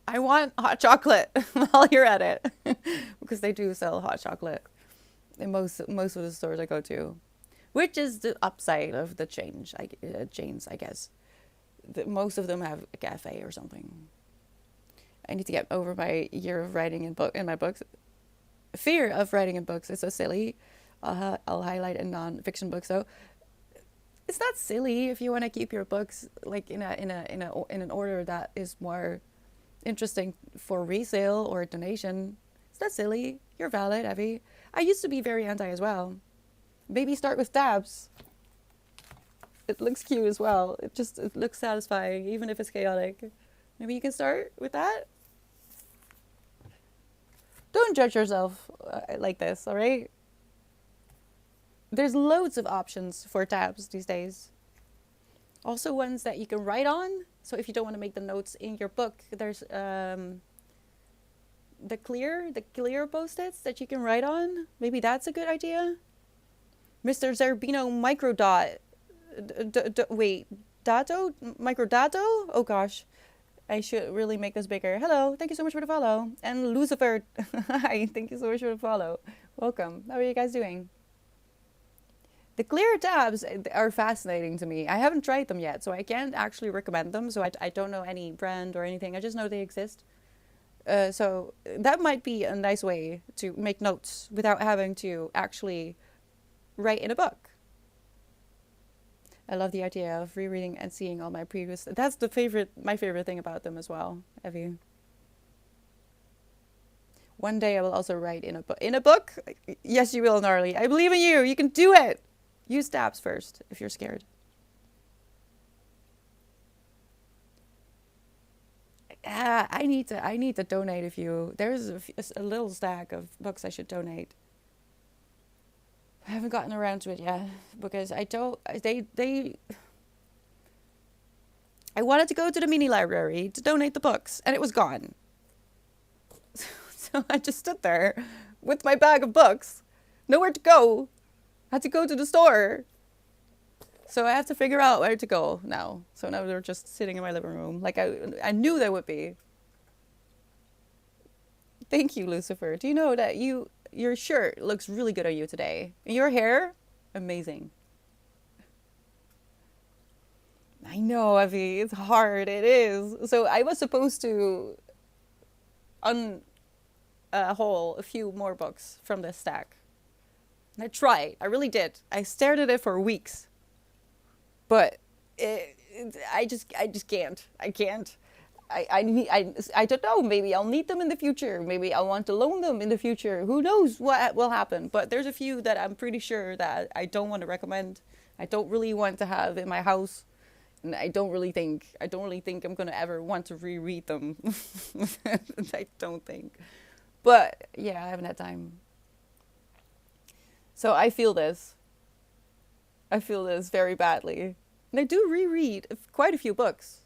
I want hot chocolate while you're at it, because they do sell hot chocolate in most of the stores I go to, which is the upside of the chains, I guess. Most of them have a cafe or something. I need to get over my year of writing in my books. Fear of writing in books is so silly. I'll highlight a non-fiction book. So it's not silly if you want to keep your books like in an order that is more interesting for resale or donation. It's not silly. You're valid, Evie. I used to be very anti as well. Maybe start with tabs. It looks cute as well. It looks satisfying, even if it's chaotic. Maybe you can start with that. Don't judge yourself like this, all right? There's loads of options for tabs these days. Also ones that you can write on. So if you don't want to make the notes in your book, there's the clear post-its that you can write on. Maybe that's a good idea. Mr. Zerbino Microdot. Wait, Dato? Microdato? Oh gosh. I should really make this bigger. Hello, thank you so much for the follow. And Lucifer, hi, thank you so much for the follow. Welcome. How are you guys doing? The clear tabs are fascinating to me. I haven't tried them yet, so I can't actually recommend them. So I don't know any brand or anything. I just know they exist. So that might be a nice way to make notes without having to actually write in a book. I love the idea of rereading and seeing all my previous. That's my favorite thing about them as well, Evie. One day I will also write in a book. In a book? Yes, you will, Gnarly. I believe in you. You can do it. Use tabs first if you're scared. I need to donate a few. There's a little stack of books I should donate. I haven't gotten around to it yet because I don't. I wanted to go to the mini library to donate the books, and it was gone. So I just stood there with my bag of books, nowhere to go. Had to go to the store. So I have to figure out where to go now. So now they're just sitting in my living room, like I knew they would be. Thank you, Lucifer. Do you know that your shirt looks really good on you today? Your hair, amazing. I know, Evie, it's hard. It is. So I was supposed to haul a few more books from this stack. And I tried. I really did. I stared at it for weeks. But I just can't. I can't. I don't know. Maybe I'll need them in the future. Maybe I'll want to loan them in the future. Who knows what will happen? But there's a few that I'm pretty sure that I don't want to recommend. I don't really want to have in my house. And I don't really think I'm gonna ever want to reread them. I don't think. But yeah, I haven't had time. So I feel this. I feel this very badly. And I do reread quite a few books.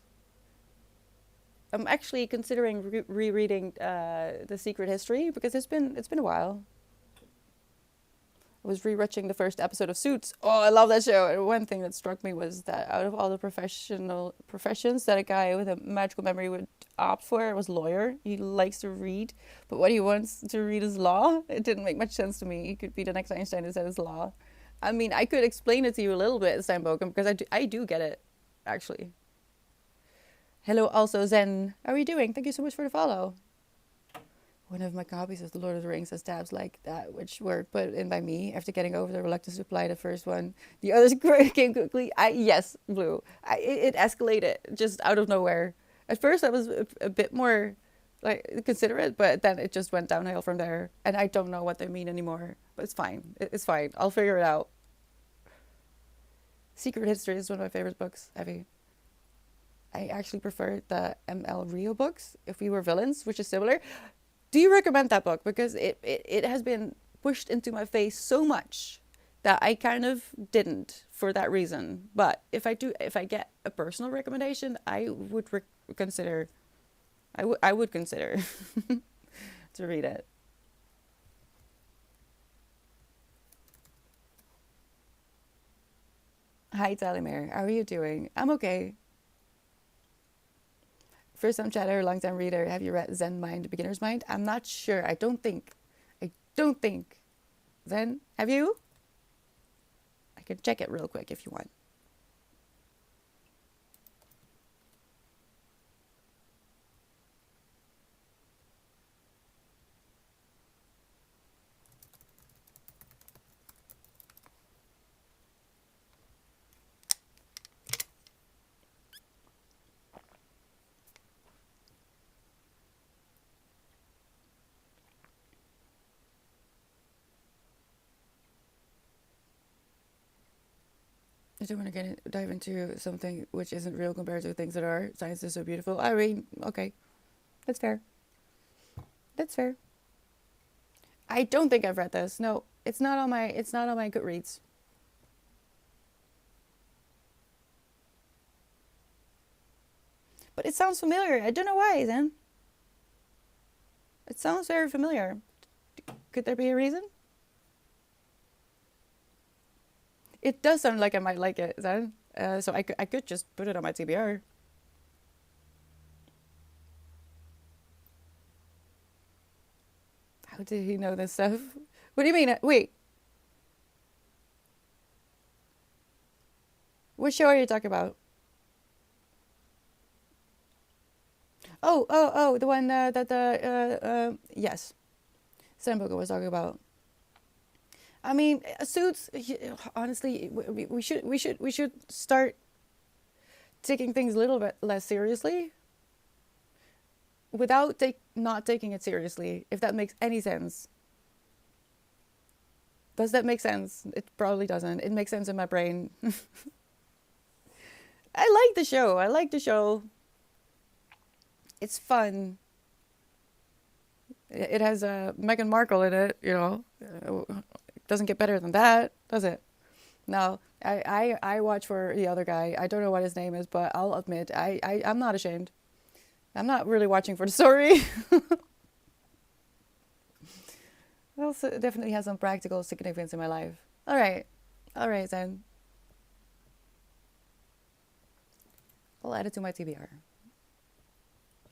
I'm actually considering rereading The Secret History because it's been a while. I was rewatching the first episode of Suits. Oh, I love that show. And one thing that struck me was that out of all the professions that a guy with a magical memory would opt for, it was lawyer. He likes to read, but what he wants to read is law. It didn't make much sense to me. He could be the next Einstein instead of law. I mean, I could explain it to you a little bit, Steinboken, because I do get it, actually. Hello, also Zen. How are you doing? Thank you so much for the follow. One of my copies of The Lord of the Rings has tabs like that, which were put in by me after getting over the reluctance to apply the first one. The others came quickly. Yes, Blue. It escalated just out of nowhere. At first, I was a bit more like considerate, but then it just went downhill from there. And I don't know what they mean anymore. But it's fine. It's fine. I'll figure it out. Secret History is one of my favorite books, Evie. I actually prefer the M.L. Rio books, If We Were Villains, which is similar. Do you recommend that book? Because it has been pushed into my face so much that I kind of didn't for that reason. But if I get a personal recommendation, I would consider to read it. Hi, Talimir. How are you doing? I'm okay. First time chatter, long time reader. Have you read Zen Mind, Beginner's Mind? I'm not sure. I don't think. Zen, have you? I can check it real quick if you want. I don't want to dive into something which isn't real compared to things that are. Science is so beautiful. I mean, okay. That's fair. That's fair. I don't think I've read this. No, it's not on my Goodreads. But it sounds familiar. I don't know why then. It sounds very familiar. Could there be a reason? It does sound like I might like it then. So I could just put it on my TBR. How did he know this stuff? What do you mean? Wait, what show are you talking about? Oh, the one that the yes, Sambuca was talking about. I mean, Suits. Honestly, we should start taking things a little bit less seriously without not taking it seriously. If that makes any sense. Does that make sense? It probably doesn't. It makes sense in my brain. I like the show. I like the show. It's fun. It has Meghan Markle in it. It doesn't get better than that, does it? No, I watch for the other guy. I don't know what his name is, but I'll admit I'm not ashamed. I'm not really watching for the story. It also definitely has some practical significance in my life. All right then. I'll add it to my TBR.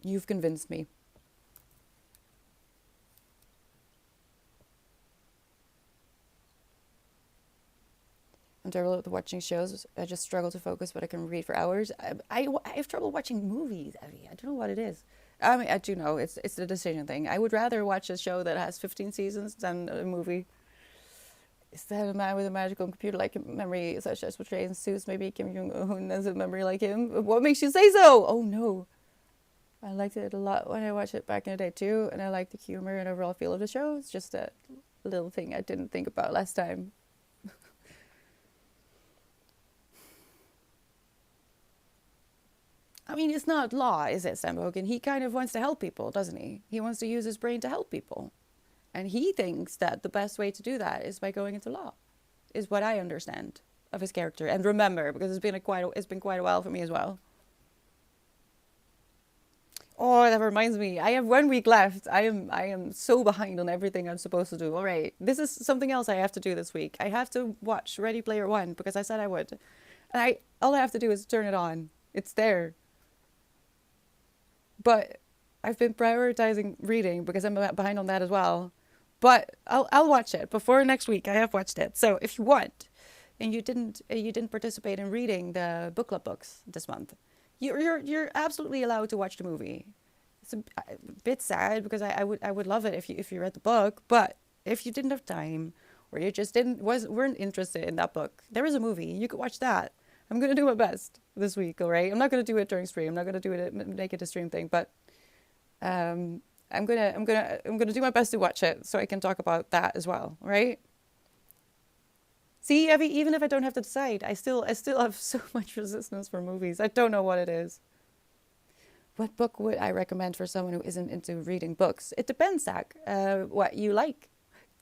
You've convinced me. I'm terrible at watching shows. I just struggle to focus, but I can read for hours. I have trouble watching movies, Evie. I don't know what it is. I mean, I do know it's the decision thing. I would rather watch a show that has 15 seasons than a movie. Is that a man with a magical computer-like memory, such as portrayed in Suits? Maybe Kim Jong-un has a memory like him. What makes you say so? Oh no. I liked it a lot when I watched it back in the day too, and I liked the humor and overall feel of the show. It's just a little thing I didn't think about last time. I mean, it's not law, is it, Sam Hogan? He kind of wants to help people, doesn't he? He wants to use his brain to help people. And he thinks that the best way to do that is by going into law, is what I understand of his character. And remember, because it's been quite a while for me as well. Oh, that reminds me. I have 1 week left. I am so behind on everything I'm supposed to do. All right. This is something else I have to do this week. I have to watch Ready Player One because I said I would. And all I have to do is turn it on. It's there. But I've been prioritizing reading because I'm behind on that as well. But I'll watch it before next week. I have watched it. So if you want, and you didn't participate in reading the book club books this month, you're absolutely allowed to watch the movie. It's a bit sad because I would love it if you read the book. But if you didn't have time or you just weren't interested in that book, there is a movie. You could watch that. I'm gonna do my best this week, all right? I'm not gonna do it during stream. I'm not gonna do it make it a stream thing, but I'm gonna do my best to watch it so I can talk about that as well, right? See, Evie, even if I don't have to decide, I still have so much resistance for movies. I don't know what it is. What book would I recommend for someone who isn't into reading books? It depends, Zach. What you like.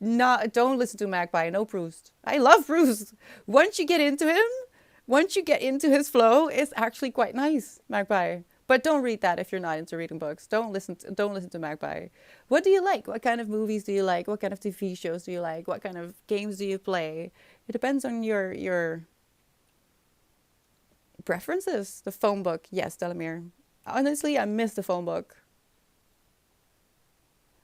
Don't listen to Magpie. No Proust. I love Proust. Once you get into him, once you get into his flow, it's actually quite nice, Magpie. But don't read that if you're not into reading books. Don't listen to Magpie. What do you like? What kind of movies do you like? What kind of TV shows do you like? What kind of games do you play? It depends on your preferences. The phone book, yes, Delamere. Honestly, I miss the phone book.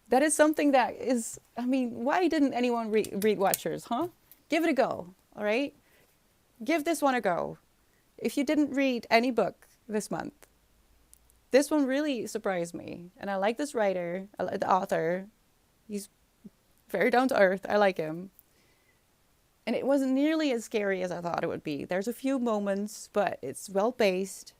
That is something that is, I mean, why didn't anyone read Watchers, huh? Give it a go, all right? Give this one a go. If you didn't read any book this month, this one really surprised me. And I like this writer, the author. He's very down to earth. I like him. And it wasn't nearly as scary as I thought it would be. There's a few moments, but it's well paced.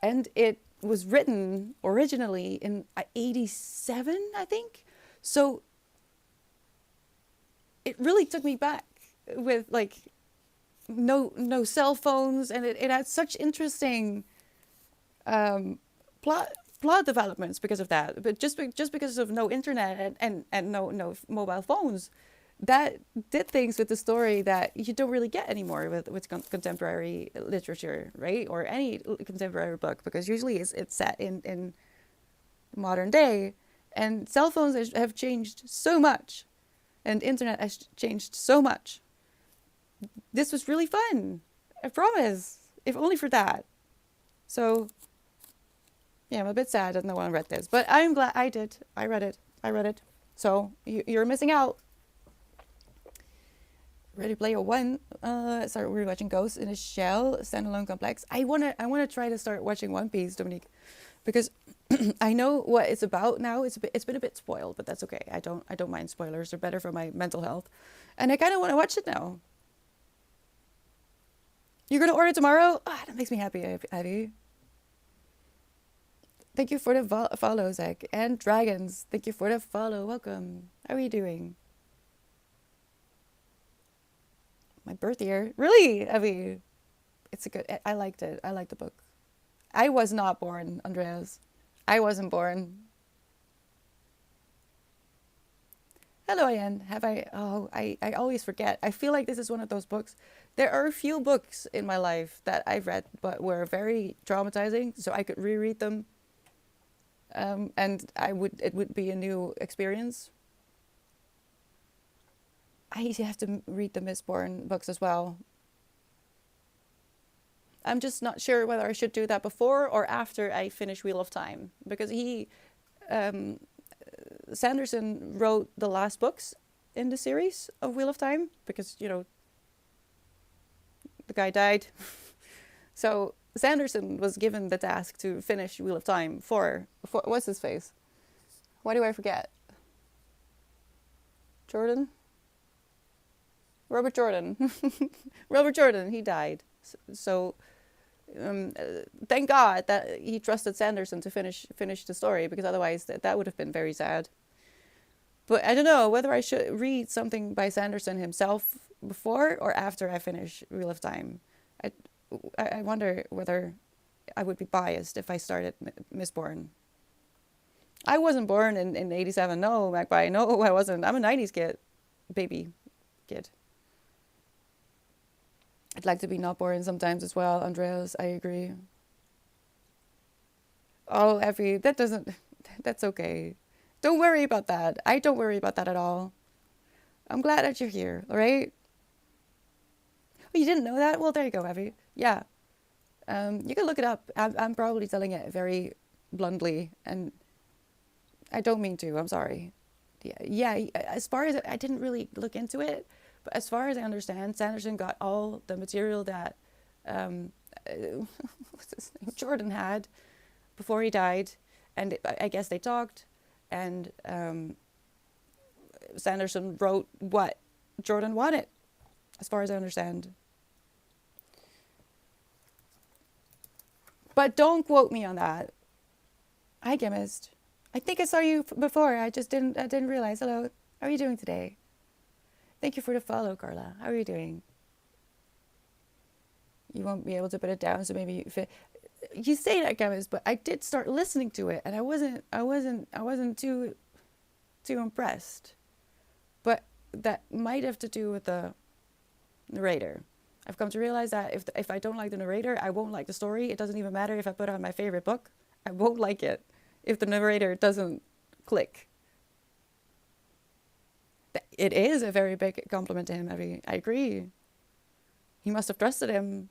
And it was written originally in 87, I think. So it really took me back with like no cell phones, and it had such interesting plot developments because of that. But just because of no internet and no mobile phones, that did things with the story that you don't really get anymore with contemporary literature, right? Or any contemporary book, because usually it's set in modern day. And cell phones have changed so much, and internet has changed so much. This was really fun. I promise. If only for that. So, yeah, I'm a bit sad that no one read this, but I'm glad I did. I read it. So you're missing out. Ready Player One. Started rewatching Ghost in a Shell standalone complex. I wanna try to start watching One Piece, Dominique, because I know what it's about now. It's been a bit spoiled, but that's okay. I don't mind spoilers. They're better for my mental health, and I kind of want to watch it now. You're gonna order tomorrow? Ah, that makes me happy, Abby. Thank you for the follow, Zach. And Dragons, thank you for the follow. Welcome. How are you doing? My birth year? Really, Abby? It's a good... I liked it. I liked the book. I was not born, Andreas. I wasn't born. Hello, Ian. Have I... Oh, I always forget. I feel like this is one of those books. There are a few books in my life that I've read, but were very traumatizing, so I could reread them. And it would be a new experience. I have to read the Mistborn books as well. I'm just not sure whether I should do that before or after I finish Wheel of Time, because Sanderson wrote the last books in the series of Wheel of Time, because, you know, the guy died. So Sanderson was given the task to finish Wheel of Time for what's his face? Why do I forget? Jordan? Robert Jordan. Robert Jordan, he died. So thank God that he trusted Sanderson to finish the story, because otherwise that would have been very sad. But I don't know whether I should read something by Sanderson himself before or after I finish Wheel of Time. I wonder whether I would be biased if I started Mistborn. I wasn't born in 87. No, Magpie. No, I wasn't. I'm a 90s kid. Baby kid. I'd like to be not born sometimes as well, Andreas. I agree. Oh, Effie, that's okay. Don't worry about that. I don't worry about that at all. I'm glad that you're here, all right? Oh, you didn't know that? Well, there you go, Effie. Yeah. You can look it up. I'm probably telling it very bluntly, and I don't mean to. I'm sorry. Yeah. As far as I didn't really look into it, but as far as I understand, Sanderson got all the material that what's his name? Jordan had before he died, and I guess they talked, and Sanderson wrote what Jordan wanted, as far as I understand. But don't quote me on that. Hi, chemist. I think I saw you before. I didn't realize. Hello. How are you doing today? Thank you for the follow, Carla. How are you doing? You won't be able to put it down, so maybe you say that, chemist, but I did start listening to it, and I wasn't too impressed. But that might have to do with the narrator. I've come to realize that if I don't like the narrator, I won't like the story. It doesn't even matter if I put on my favorite book. I won't like it if the narrator doesn't click. It is a very big compliment to him. I agree. He must have trusted him,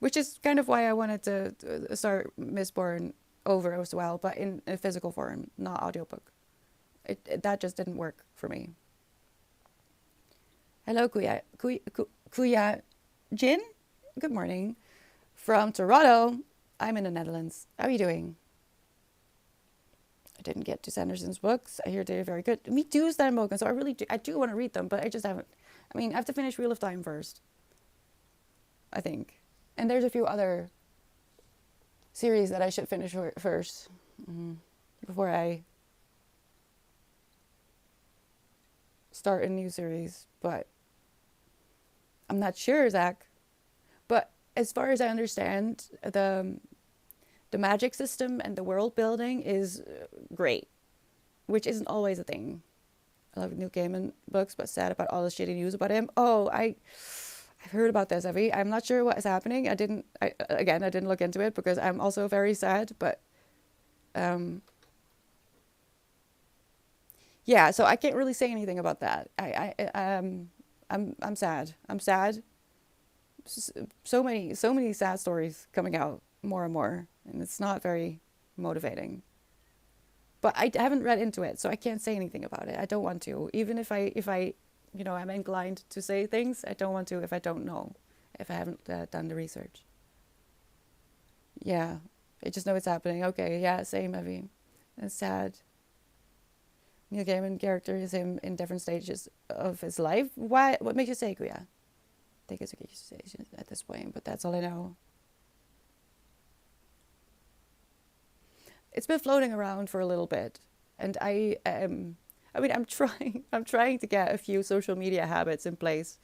which is kind of why I wanted to start Mistborn over as well, but in a physical form, not audiobook. That just didn't work for me. Hello, Kuya Jin. Good morning. From Toronto. I'm in the Netherlands. How are you doing? I didn't get to Sanderson's books. I hear they're very good. Me too, Stan Moken. So I do want to read them, but I just haven't. I mean, I have to finish Wheel of Time first, I think. And there's a few other series that I should finish first before I start a new series. But I'm not sure, Zach. But as far as I understand, the magic system and the world building is great, which isn't always a thing. I love Neil Gaiman books, but sad about all the shitty news about him. Oh, I've heard about this, Evie. I'm not sure what is happening. I didn't look into it because I'm also very sad, but Yeah, so I can't really say anything about that. I'm sad. I'm sad. So many sad stories coming out more and more, and it's not very motivating. But I haven't read into it, so I can't say anything about it. I don't want to. Even if I, you know, I'm inclined to say things, I don't want to if I don't know, if I haven't done the research. Yeah, I just know it's happening. Okay, yeah, same, Evie. It's sad. Neil Gaiman characters him in different stages of his life. Why? What makes you say Kuya? I think it's okay to say at this point, but that's all I know. It's been floating around for a little bit, and I mean, I'm trying. I'm trying to get a few social media habits in place,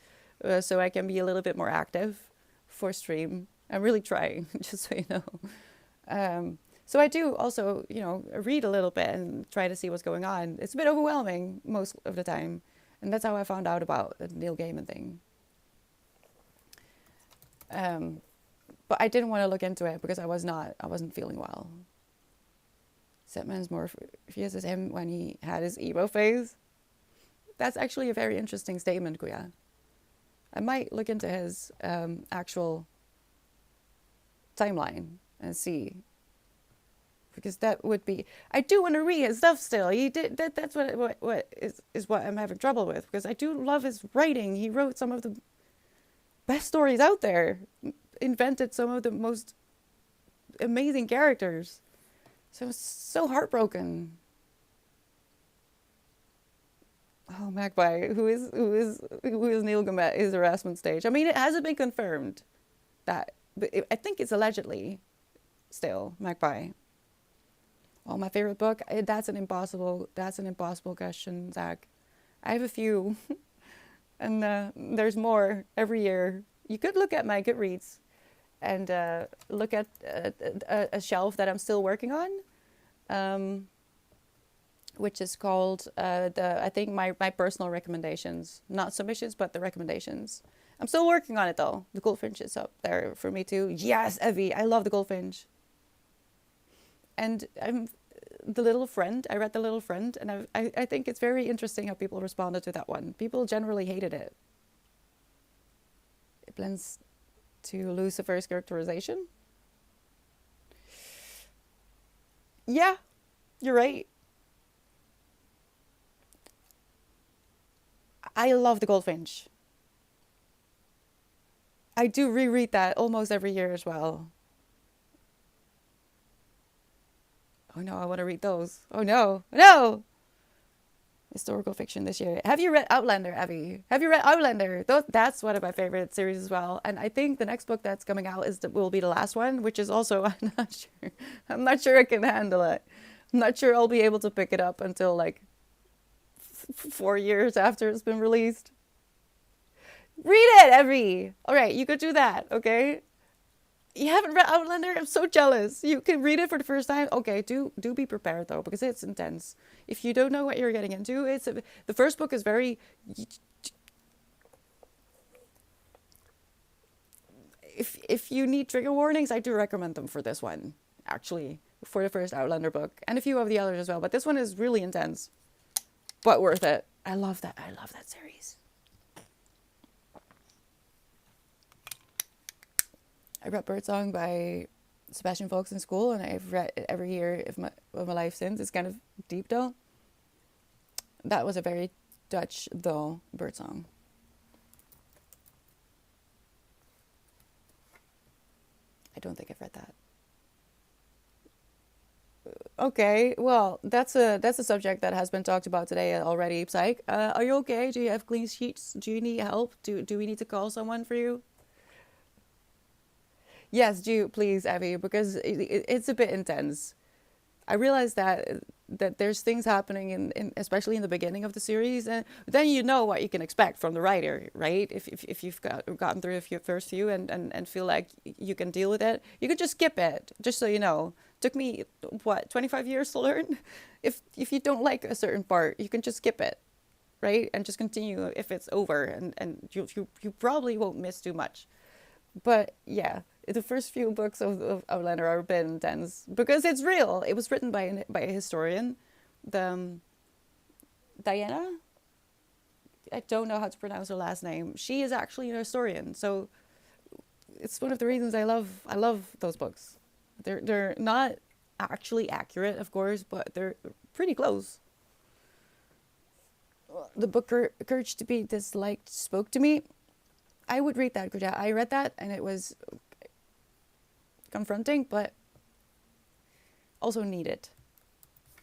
so I can be a little bit more active for stream. I'm really trying, just so you know. So I do also, you know, read a little bit and try to see what's going on. It's a bit overwhelming most of the time, and that's how I found out about the Neil Gaiman thing. Um, but I didn't want to look into it because I wasn't feeling well. Setman's more fierce as him when he had his emo phase. That's actually a very interesting statement, Kuya. I might look into his actual timeline and see, because that would be. I do want to read his stuff still. He did that. That's what is what I'm having trouble with, because I do love his writing. He wrote some of the best stories out there, invented some of the most amazing characters. So I was so heartbroken. Oh, Magpie, who is Neil Gaiman? His harassment stage. I mean, it hasn't been confirmed that, but I think it's allegedly still Magpie. Oh, my favorite book. That's an impossible question, Zach. I have a few, and there's more every year. You could look at my Goodreads and look at a shelf that I'm still working on, which is called I think my personal recommendations, not submissions, but the recommendations. I'm still working on it though. The Goldfinch is up there for me too. Yes, Evie, I love the Goldfinch. And the Little Friend. I read the Little Friend, and I think it's very interesting how people responded to that one. People generally hated it. It blends to Lucifer's characterization. Yeah, you're right. I love the Goldfinch. I do reread that almost every year as well. Oh no, I want to read those. Oh no, no! Historical fiction this year. Have you read Outlander, Abby? Have you read Outlander? That's one of my favorite series as well. And I think the next book that's coming out will be the last one, which is also I'm not sure. I'm not sure I can handle it. I'm not sure I'll be able to pick it up until like 4 years after it's been released. Read it, Evie. All right, you could do that, okay? You haven't read Outlander? I'm so jealous. You can read it for the first time. Okay, do be prepared though, because it's intense. If you don't know what you're getting into, the first book is very. If you need trigger warnings, I do recommend them for this one, actually, for the first Outlander book, and a few of the others as well. But this one is really intense, but worth it. I love that. I love that series. I read Birdsong by Sebastian Faulks in school, and I've read it every year of my life since. It's kind of deep though. That was a very Dutch though Birdsong. I don't think I've read that. Okay, well, that's a subject that has been talked about today already. Psych, are you okay? Do you have clean sheets? Do you need help? Do we need to call someone for you? Yes, do please, Abby, because it's a bit intense. I realize that there's things happening in especially in the beginning of the series, and then you know what you can expect from the writer, right? If you've gotten through first few and feel like you can deal with it, you could just skip it. Just so you know, took me what 25 years to learn. If you don't like a certain part, you can just skip it, right? And just continue if it's over, and you probably won't miss too much. But yeah, the first few books of Outlander are a bit intense because it's real. It was written by a historian. The Diana. I don't know how to pronounce her last name. She is actually an historian, so it's one of the reasons I love those books. They're not actually accurate, of course, but they're pretty close. The book Courage to be Disliked spoke to me. I would read that. I read that and it was confronting, but also needed.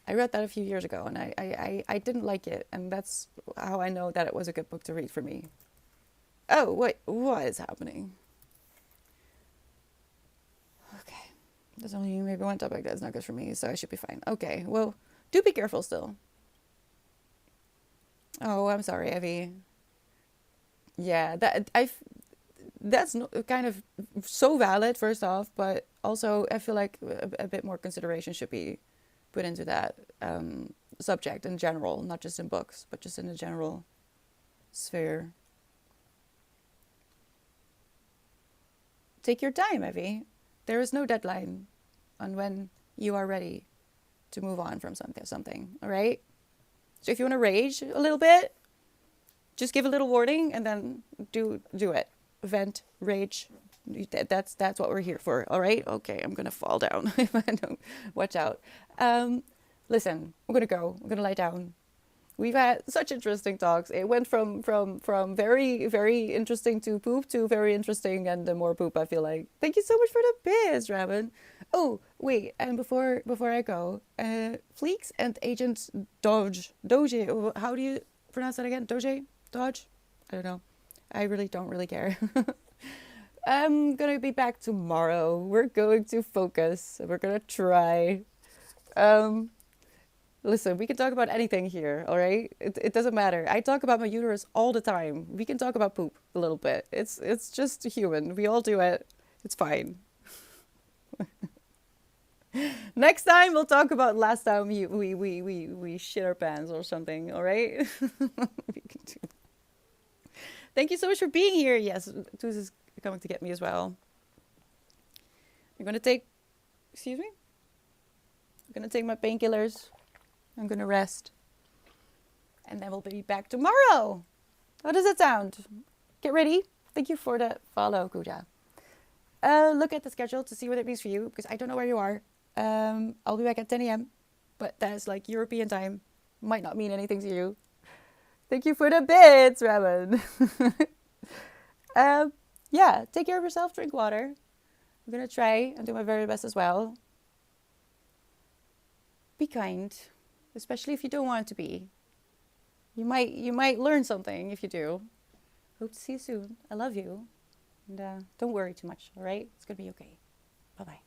I read that a few years ago and I didn't like it, and that's how I know that it was a good book to read for me. Oh, wait, what is happening? Okay. There's only maybe one topic that's not good for me, so I should be fine. Okay, well, do be careful still. Oh, I'm sorry, Evie. Yeah, that's kind of so valid, first off, but also I feel like a bit more consideration should be put into that subject in general, not just in books, but just in the general sphere. Take your time, Evie. There is no deadline on when you are ready to move on from something, all right? So if you want to rage a little bit, just give a little warning and then do it. Vent, rage. That's what we're here for, all right? Okay, I'm going to fall down if I don't watch out. Listen, I'm going to go. I'm going to lie down. We've had such interesting talks. It went from very, very interesting to poop to very interesting and more poop, I feel like. Thank you so much for the biz, Raven. Oh, wait, and before I go, Fleeks and Agent Doge, how do you pronounce that again? Dodge? I don't know. I really don't really care. I'm gonna be back tomorrow. We're going to focus. We're gonna try. Um, Listen, we can talk about anything here, all right? It doesn't matter. I talk about my uterus all the time. We can talk about poop a little bit. It's just human. We all do it. It's fine. Next time we'll talk about last time we shit our pants or something, all right? We can do. Thank you so much for being here. Yes, Tuz is coming to get me as well. I'm gonna take, excuse me? I'm gonna take my painkillers. I'm gonna rest. And then we'll be back tomorrow. How does that sound? Get ready. Thank you for the follow, Kuja. Look at the schedule to see what it means for you, because I don't know where you are. I'll be back at 10 a.m. But that is like European time. Might not mean anything to you. Thank you for the bits, Raven. Yeah, take care of yourself. Drink water. I'm gonna try and do my very best as well. Be kind, especially if you don't want to be. You might learn something if you do. Hope to see you soon. I love you. And don't worry too much, all right? It's gonna be okay. Bye-bye.